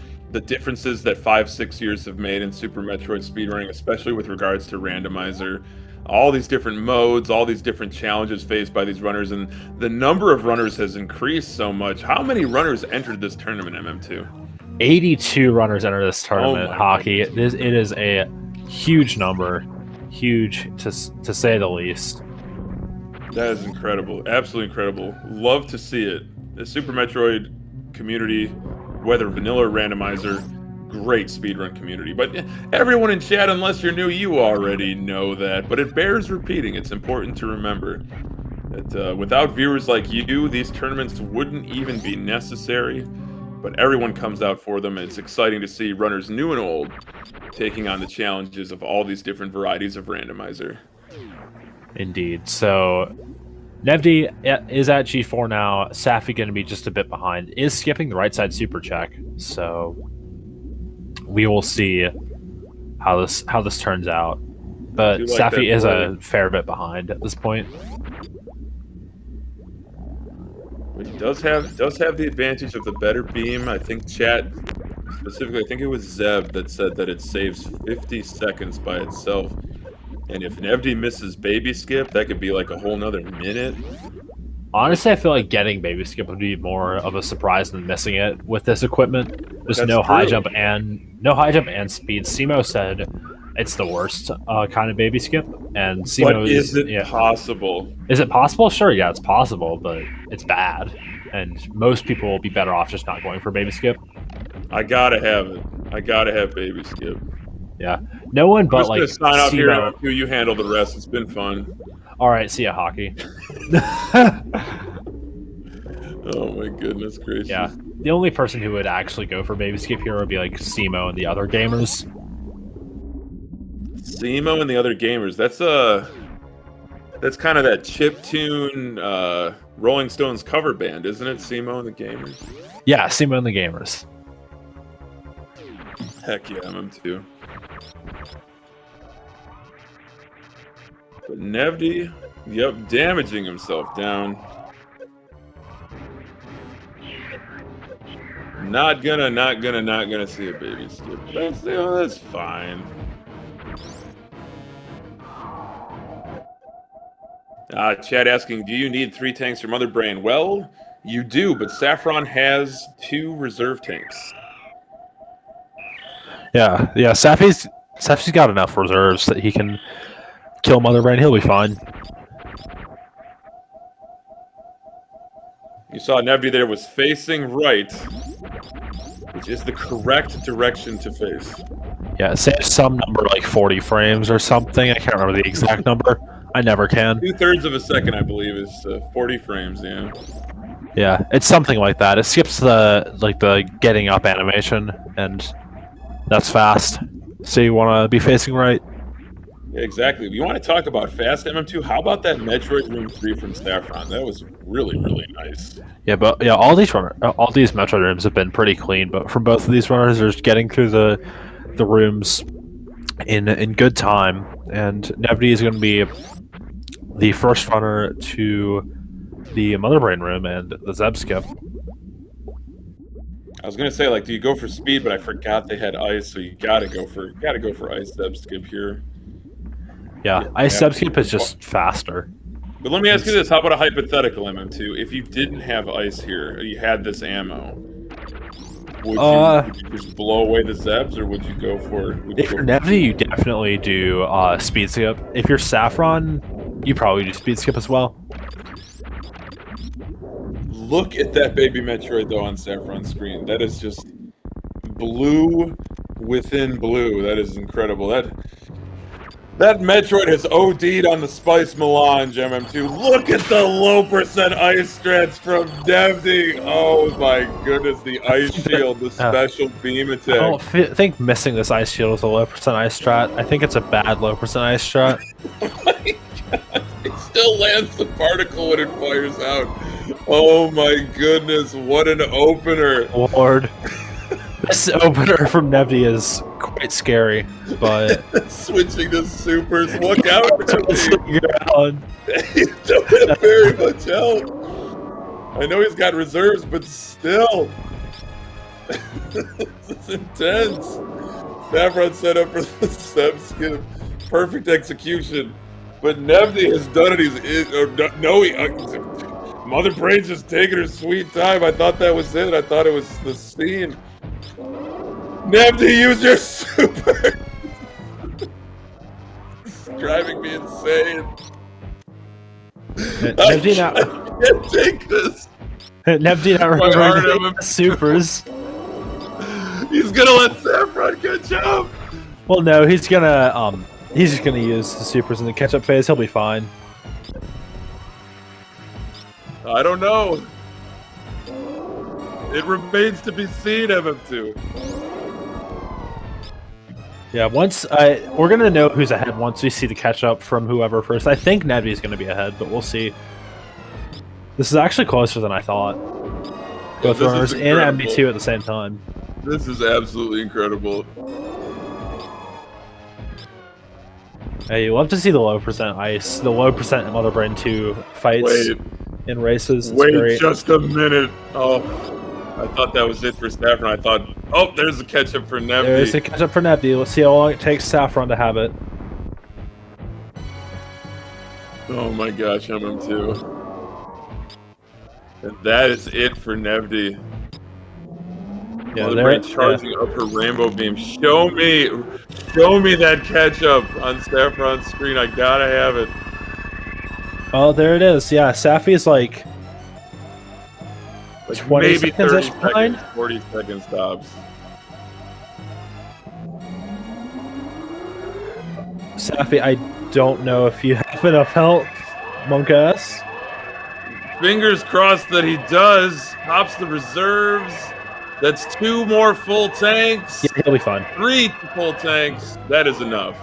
differences that 5-6 years have made in Super Metroid speedrunning, especially with regards to Randomizer, all these different modes, all these different challenges faced by these runners, and the number of runners has increased so much. How many runners entered this tournament, MM2? 82 runners entered this tournament, Hockey. It is a huge number. Huge, to say the least. That is incredible. Absolutely incredible. Love to see it. The Super Metroid community, whether vanilla or randomizer, great speedrun community. But everyone in chat, unless you're new, you already know that. But it bears repeating. It's important to remember that without viewers like you, these tournaments wouldn't even be necessary. But everyone comes out for them, and it's exciting to see runners new and old taking on the challenges of all these different varieties of randomizer. Indeed. So Nevdi is at G4 now. Safi going to be just a bit behind. Is skipping the right side super check. So we will see how this turns out. But like Safi is a fair bit behind at this point. But he does have the advantage of the better beam. I think chat specifically, I think it was Zeb that said that it saves 50 seconds by itself. And if Nevdi misses baby skip, that could be like a whole nother minute. Honestly, I feel like getting baby skip would be more of a surprise than missing it with this equipment. Just no high jump and speed. Simo said it's the worst kind of baby skip, and Simo is it possible? Is it possible? Sure, yeah, it's possible, but it's bad, and most people will be better off just not going for baby skip. I gotta have it. I gotta have baby skip. Yeah, no one but like sign off here. You handle the rest. It's been fun. All right, see ya, hockey. Oh my goodness gracious. Yeah, the only person who would actually go for baby skip here would be like Simo and the other gamers. Simo and the other gamers. That's kind of that chiptune Rolling Stones cover band, isn't it? Simo and the Gamers. Yeah, Simo and the Gamers. Heck yeah, MM2. But Nevdi, yep, damaging himself down. Not gonna see a baby skip. That's fine. Chad asking, do you need 3 tanks for Mother Brain? Well, you do, but Sapphron has 2 reserve tanks. Yeah. Safi's got enough reserves that he can kill Mother Brain. He'll be fine. You saw Nevdi there was facing right, which is the correct direction to face. Yeah, it saves some number like 40 frames or something. I can't remember the exact number. I never can. 2/3 of a second, I believe, is 40 frames. Yeah. Yeah, it's something like that. It skips the getting up animation, and that's fast. So you want to be facing right. Yeah, exactly. You want to talk about fast MM2? How about that Metroid Room 3 from Sapphron? That was really, really nice. Yeah, but yeah, all these Metroid rooms have been pretty clean. But from both of these runners, they're just getting through the rooms in good time. And Nevdi is going to be the first runner to the Mother Brain room and the Zeb skip. I was gonna say, like, do you go for speed? But I forgot they had ice, so you gotta go for ice Zeb skip here. Yeah, ice Zeb skip is just faster. But let me ask you this: how about a hypothetical MM2? If you didn't have ice here, you had this ammo, would you just blow away the Zebs, or would you go for? If you're Nevdi, you definitely do speed skip. If you're Sapphron, you probably do speed skip as well. Look at that baby Metroid though on Saffron's screen. That is just blue within blue. That is incredible. That Metroid has OD'd on the Spice Melange MM2. Look at the low percent ice strats from Nevdi. Oh my goodness, the ice shield, the special beam attack. I don't think missing this ice shield with a low percent ice strat. I think it's a bad low percent ice strat. Oh my god. It still lands the particle when it fires out. Oh my goodness, what an opener. Lord. This opener from Nevdi is quite scary, but... Switching to supers, look out, Nevdi. He's doing very much help. I know he's got reserves, but still. This is intense. Sapphron set up for the Zeb skip. Perfect execution. But Nevdi has done it. Mother Brain's just taking her sweet time. I thought that was it. I thought it was the scene. Nevdi, use your super! It's driving me insane. Nevdi now. I can't take this. Nevdi now My heart remembering of him. supers. He's gonna let Sapphron catch up. Well, no, he's just gonna use the supers in the catch-up phase. He'll be fine. I don't know. It remains to be seen, MM2. Yeah, we're gonna know who's ahead once we see the catch-up from whoever first. I think Nevdi's gonna be ahead, but we'll see. This is actually closer than I thought. Both runners in MB2 at the same time. This is absolutely incredible. Hey, you love to see the low percent ice, the low percent Mother Brain 2 fights in races. It's Wait great. just a minute. Oh, I thought that was it for Sapphron. I thought, oh, there's a catch-up for Nevdi. There's a catch-up for Nevdi. Let's see how long it takes Sapphron to have it. Oh my gosh, MM2. And that is it for Nevdi. Yeah, Mother charging up her rainbow beam. Show me that catch-up on Saffron's screen. I gotta have it. Oh, there it is. Yeah, Sapphi's like 20 maybe seconds 30 behind. seconds, 40 seconds tops. Sapphi, I don't know if you have enough health, Monk-ass. Fingers crossed that he does. Pops the reserves. That's 2 more full tanks. Yeah, he'll be fine. 3 full tanks. That is enough.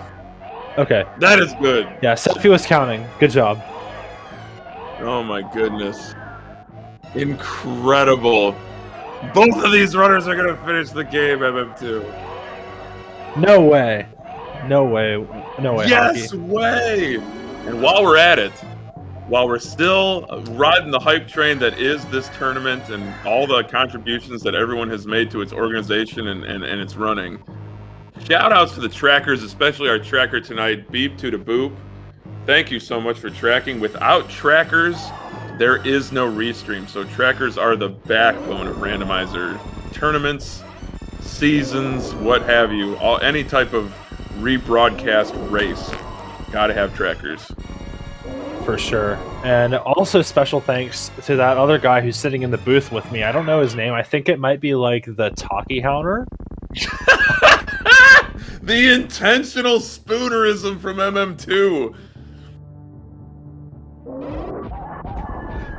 Okay. That is good. Yeah, Sapphi was counting. Good job. Oh my goodness. Incredible. Both of these runners are going to finish the game, MM2. No way. No way. No way. Yes Hockey. way. And while we're at it, while we're still riding the hype train that is this tournament and all the contributions that everyone has made to its organization and its running, shout outs to the trackers, especially our tracker tonight, Beep to the Boop. Thank you so much for tracking. Without trackers, there is no restream. So trackers are the backbone of Randomizer tournaments, seasons, what have you. Any type of rebroadcast race, gotta have trackers. For sure. And also special thanks to that other guy who's sitting in the booth with me. I don't know his name. I think it might be like the Talkie Howner. The intentional spoonerism from MM2.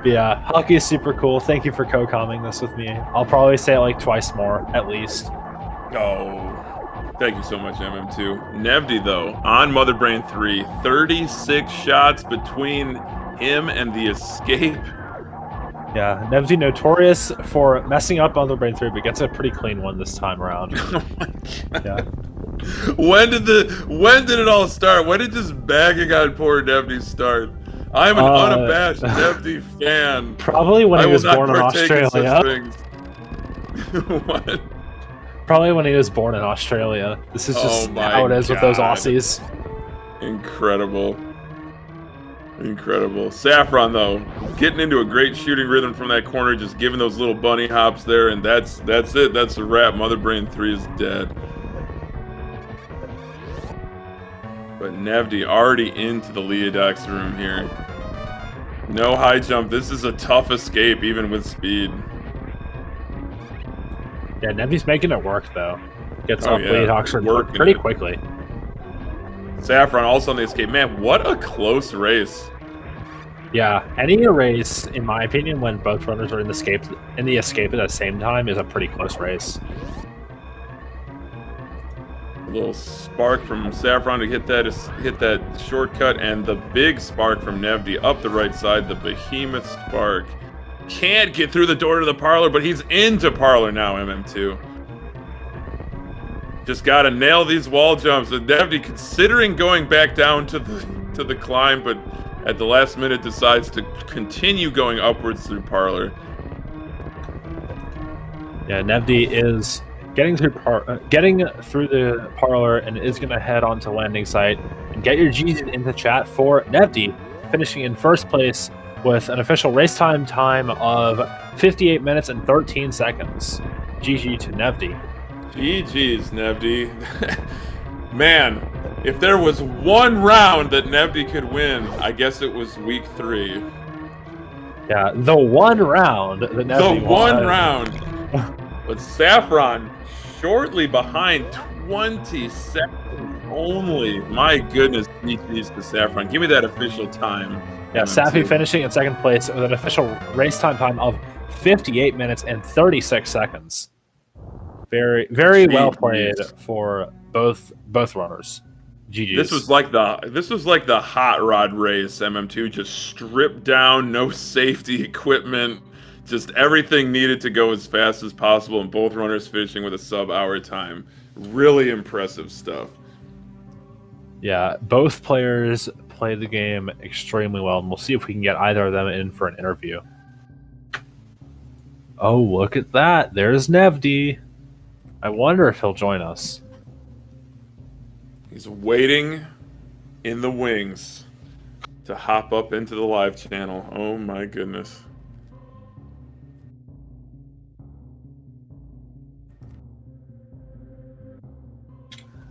But yeah, hockey is super cool. Thank you for co-commenting this with me. I'll probably say it like twice more, at least. Oh, thank you so much, MM2. Nevdi, though, on Mother Brain 3, 36 shots between him and the escape. Yeah, Nevdi notorious for messing up Mother Brain 3, but gets a pretty clean one this time around. Oh my god. Yeah. When did it all start? When did this bagging on poor Nevdi start? I'm an unabashed Nevdi fan. Probably when he was born in Australia. What? Probably when he was born in Australia. This is just how it is with those Aussies. Incredible. Incredible. Sapphron, though, getting into a great shooting rhythm from that corner, just giving those little bunny hops there, and that's it. That's a wrap. Mother Brain 3 is dead. But Nevdi already into the Leodox room here. No high jump. This is a tough escape, even with speed. Yeah, Nevdi's making it work, though. Gets off Leodox pretty quickly. Sapphron also on the escape. Man, what a close race. Yeah, any race, in my opinion, when both runners are in the escape at the same time is a pretty close race. A little spark from Sapphron to hit that shortcut, and the big spark from Nevdi up the right side, the behemoth spark. Can't get through the door to the parlor, but he's into parlor now, MM2. Just gotta nail these wall jumps. And Nevdi considering going back down to the climb, but at the last minute decides to continue going upwards through parlor. Yeah, Nevdi is getting through the parlor and is going to head on to landing site. And get your G's into chat for Nevdi, finishing in first place with an official race time of 58 minutes and 13 seconds. GG to Nevdi. GG's, Nevdi. Man, if there was one round that Nevdi could win, I guess it was week 3. Yeah, the one round that The Nevdi one won. round. But Sapphron shortly behind, 20 seconds only. My goodness, GG's to Sapphron. Give me that official time. Yeah, Safi finishing in second place with an official race time of 58 minutes and 36 seconds. Very, very well played for both runners. GG's. This was like the hot rod race. MM2 just stripped down, no safety equipment, just everything needed to go as fast as possible, and both runners finishing with a sub-hour time. Really impressive stuff. Yeah, both players played the game extremely well, and we'll see if we can get either of them in for an interview. Oh, look at that! There's Nevdi. I wonder if he'll join us. He's waiting in the wings to hop up into the live channel. Oh my goodness.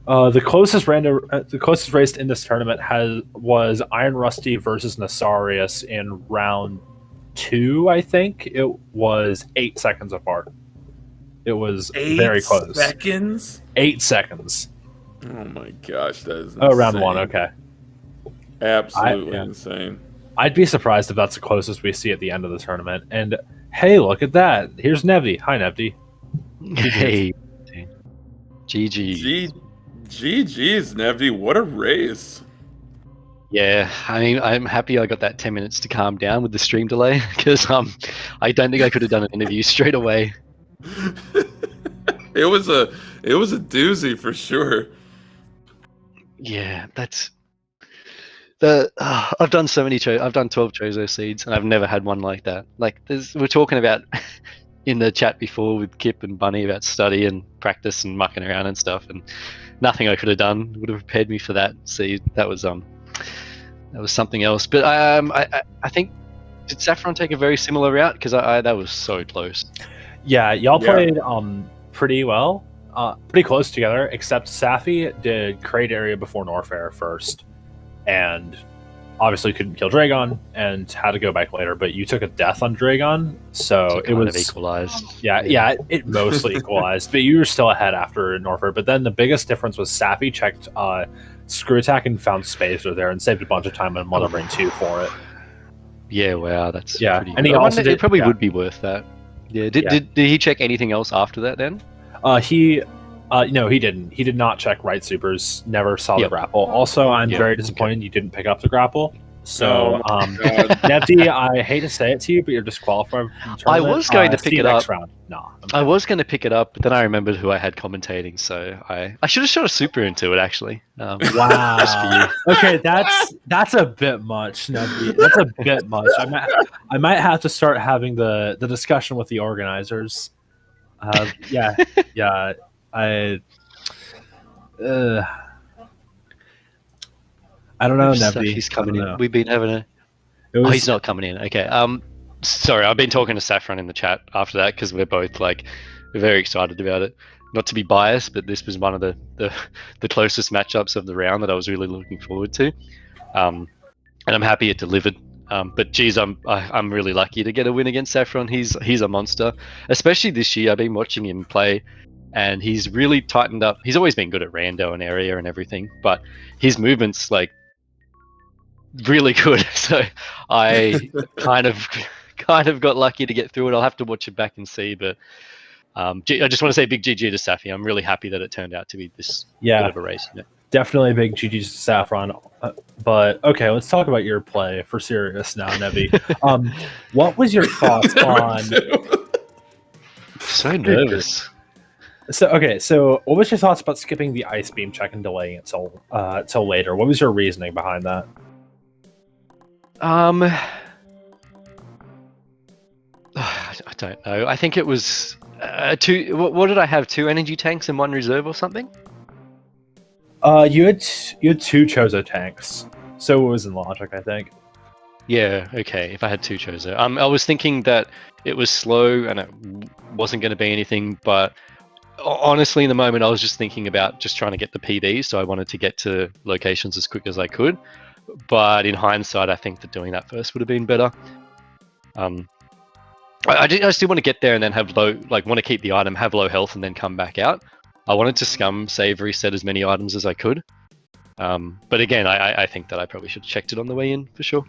The closest race in this tournament was Iron Rusty versus Nasarius in round 2. I think it was 8 seconds apart. It was very close. 8 seconds. 8 seconds. Oh my gosh, that is insane. Oh, round 1. Okay. Absolutely insane. I'd be surprised if that's the closest we see at the end of the tournament. And hey, look at that! Here's Nevdi. Hi, Nevdi. Hey, GG. GG's, Nevdi. What a race. Yeah, I mean, I'm happy I got that 10 minutes to calm down with the stream delay, because I don't think I could have done an interview straight away. It was a doozy for sure. Yeah, that's I've done so many I've done 12 Chozo seeds, and I've never had one like that. Like, we're talking about in the chat before with Kip and Bunny about study and practice and mucking around and stuff, and nothing I could have done would have prepared me for that seed. That was something else. But I think, did Sapphron take a very similar route? Because that was so close. Yeah, y'all played pretty well, pretty close together, except Safi did crate area before Norfair first, and obviously couldn't kill Dragon and had to go back later. But you took a death on Dragon, so it was equalized. Yeah, it mostly equalized, but you were still ahead after Norfair. But then the biggest difference was Safi checked Screw Attack and found Spacer there and saved a bunch of time on Mother Brain 2 for it. Yeah, wow, that's pretty and he good. also It probably would be worth that. Yeah, did he check anything else after that then? No, he didn't. He did not check right supers. Never saw the grapple. Also, I'm very disappointed you didn't pick up the grapple. So, Nevdi, I hate to say it to you, but you're disqualified from the tournament. I was going to pick it up. Round. No, I was going to pick it up, but then I remembered who I had commentating, so I should have shot a super into it actually. Wow. Okay, that's a bit much, Nevdi. That's a bit much. I might have to start having the discussion with the organizers. I don't know, Nevdi. He's coming in. We've been having a. Oh, he's not coming in. Okay. Sorry, I've been talking to Sapphron in the chat after that because we're both we're very excited about it. Not to be biased, but this was one of the closest matchups of the round that I was really looking forward to, and I'm happy it delivered. But geez, I'm really lucky to get a win against Sapphron. He's a monster, especially this year. I've been watching him play, and he's really tightened up. He's always been good at rando and area and everything, but his movements really good. So I kind of got lucky to get through it. I'll have to watch it back and see, but I just want to say big GG to Safi. I'm really happy that it turned out to be this bit of a race. You know? Definitely a big GG to Saffron. But okay, let's talk about your play for serious now, Nevdi. What was your thoughts on? So nervous. So what was your thoughts about skipping the ice beam check and delaying it till later? What was your reasoning behind that? I don't know. I think it was two. What did I have? 2 energy tanks and 1 reserve or something? You had 2 Chozo tanks, so it was in logic, I think. Yeah. Okay. If I had 2 Chozo, I was thinking that it was slow and it wasn't going to be anything. But honestly, in the moment, I was just thinking about just trying to get the PBs, so I wanted to get to locations as quick as I could. But in hindsight, I think that doing that first would have been better. I still want to get there and then have want to keep the item, have low health, and then come back out. I wanted to save reset as many items as I could. But again, I think that I probably should have checked it on the way in for sure.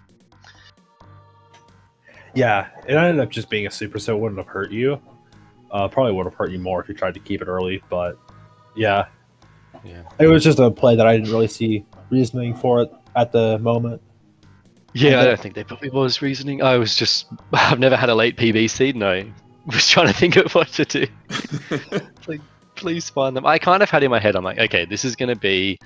Yeah, it ended up just being a super, so it wouldn't have hurt you. Probably would have hurt you more if you tried to keep it early, but yeah. It was just a play that I didn't really see reasoning for it at the moment. Yeah, I don't think there probably was reasoning. I've never had a late PB seed, and I was trying to think of what to do. Like, please find them. I kind of had in my head, I'm like, okay, this is going to be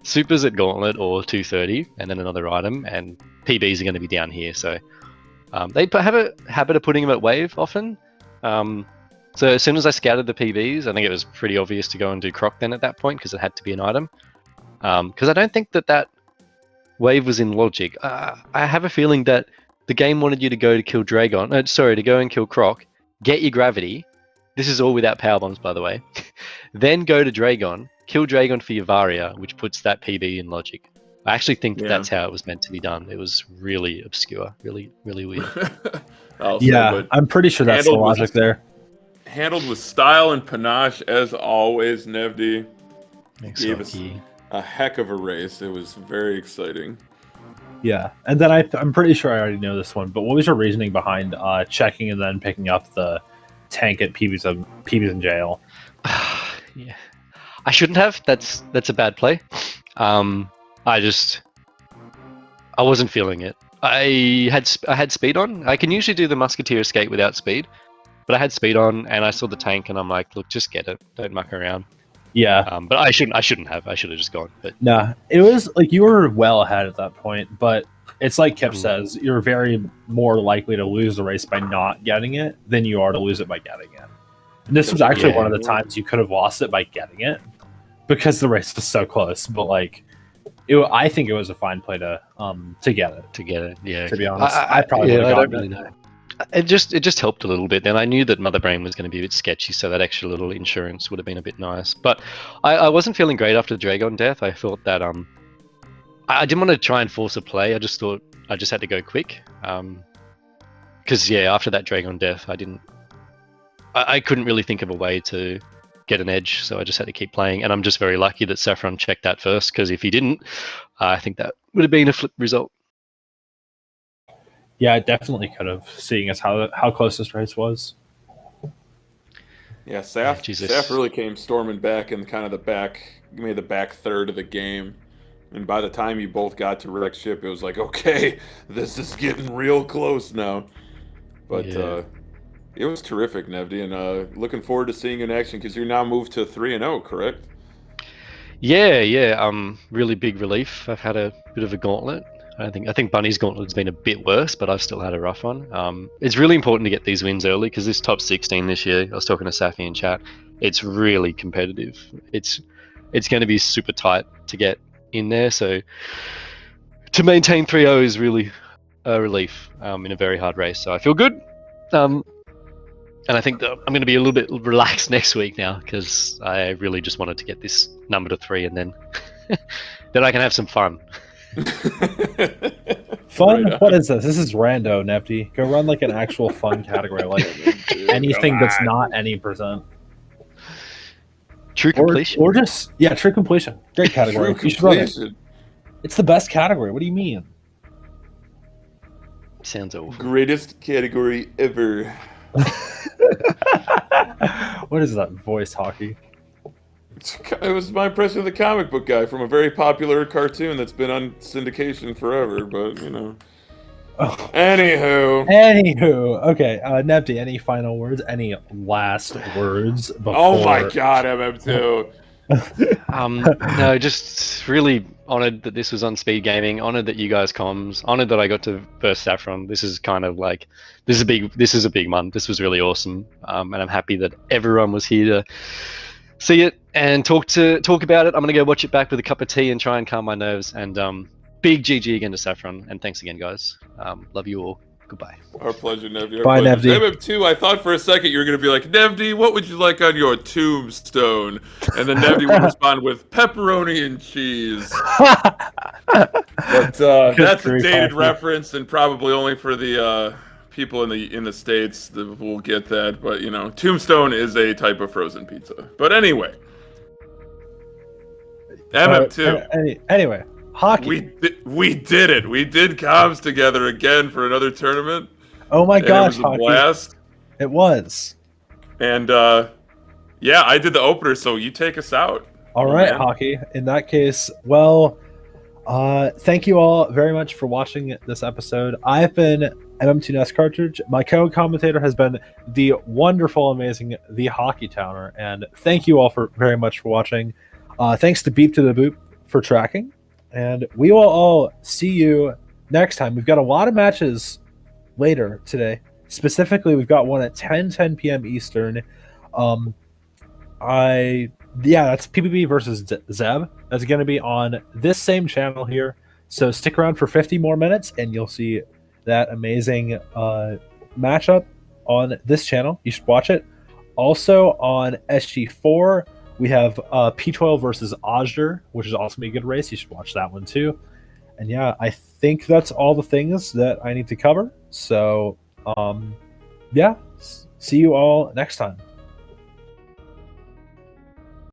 supers at Gauntlet or 230, and then another item, and PBs are going to be down here, so they have a habit of putting them at wave often. So as soon as I scouted the PBs, I think it was pretty obvious to go and do Croc then at that point, because it had to be an item. Because I don't think that wave was in logic. I have a feeling that the game wanted you to go to kill Dragon. To go and kill Croc, get your gravity. This is all without power bombs, by the way. Then go to Dragon, kill Dragon for your Varia, which puts that PB in logic. I actually think that's how it was meant to be done. It was really obscure, really, really weird. I'm pretty sure that's the logic there. Handled with style and panache as always, Nevdi. Gave us a heck of a race. It was very exciting. Yeah, and then I'm pretty sure I already know this one, but what was your reasoning behind checking and then picking up the tank at PB's in jail? Yeah, I shouldn't have. That's a bad play. I wasn't feeling it. I had speed on. I can usually do the Musketeer escape without speed, but I had speed on, and I saw the tank, and I'm like, look, just get it. Don't muck around. Yeah. But I shouldn't have. I should have just gone. But nah, it was like you were well ahead at that point, but it's like Kip says, you're very more likely to lose the race by not getting it than you are to lose it by getting it. And this was actually one of the times you could have lost it by getting it because the race was so close. But like, I think it was a fine play to get it. To get it, yeah. To be honest, I probably would have gotten it. It just helped a little bit. Then I knew that Mother Brain was going to be a bit sketchy, so that extra little insurance would have been a bit nice. But I wasn't feeling great after the Dragon death. I thought that I didn't want to try and force a play. I just thought I just had to go quick. Because after that Dragon death, I couldn't really think of a way to get an edge, so I just had to keep playing. And I'm just very lucky that Sapphron checked that first, because if he didn't, I think that would have been a flip result. Yeah, it definitely could have, seeing as how close this race was. Yeah, Saf really came storming back in kind of the back third of the game. And by the time you both got to wreck ship, it was like, okay, this is getting real close now. But it was terrific, Nevdi, and looking forward to seeing you in action, because you're now moved to 3-0, correct? Yeah. Really big relief. I've had a bit of a gauntlet. I think Bunny's gauntlet's been a bit worse, but I've still had a rough one. It's really important to get these wins early, because this top 16 this year, I was talking to Safi in chat, it's really competitive. It's going to be super tight to get in there, so to maintain 3-0 is really a relief in a very hard race, so I feel good. And I think that I'm going to be a little bit relaxed next week now, because I really just wanted to get this number to 3, and then then I can have some fun. Fun? Right. What is this? This is rando, Nevdi. Go run like an actual fun category, like anything that's not any %. True completion. Or just true completion. Great category. You should run it. It's the best category. What do you mean? Sounds awful. Greatest category ever. What is that voice hockey? It was my impression of the comic book guy from a very popular cartoon that's been on syndication forever, but you know. Oh. Anywho, okay. Nevdi, any final words? Any last words before? Oh my God, MM2. No, just really honored that this was on SpeedGaming. Honored that you guys comms. Honored that I got to verse Sapphron. This is kind of like this is a big month. This was really awesome, and I'm happy that everyone was here to see it and talk about it. I'm gonna go watch it back with a cup of tea and try and calm my nerves. And big GG again to Sapphron, and thanks again, guys. Love you all. Goodbye. Our pleasure, Nevdi. Bye, Nevdi. MM2, I thought for a second you were going to be like, Nevdi, what would you like on your tombstone? And then Nevdi would respond with pepperoni and cheese. But that's a dated reference, and probably only for the people in the States that will get that, but you know, Tombstone is a type of frozen pizza. But anyway, MM2. Anyway, hockey. We did it. We did comms together again for another tournament. Oh my gosh, it was a hockey. blast. It was. And yeah, I did the opener, so you take us out. All right, hockey. In that case, well, thank you all very much for watching this episode. I've been MM2NES Cartridge. My co-commentator has been the wonderful, amazing The Hockey Towner, and thank you all very much for watching. Thanks to Beep to the Boop for tracking, and we will all see you next time. We've got a lot of matches later today. Specifically, we've got one at 10 p.m. Eastern. That's PPB versus Zeb. That's going to be on this same channel here. So stick around for 50 more minutes, and you'll see that amazing matchup on this channel. You should watch it. Also on SG4, we have P12 versus Ozger, which is also a good race. You should watch that one too. And yeah, I think that's all the things that I need to cover. So yeah, see you all next time.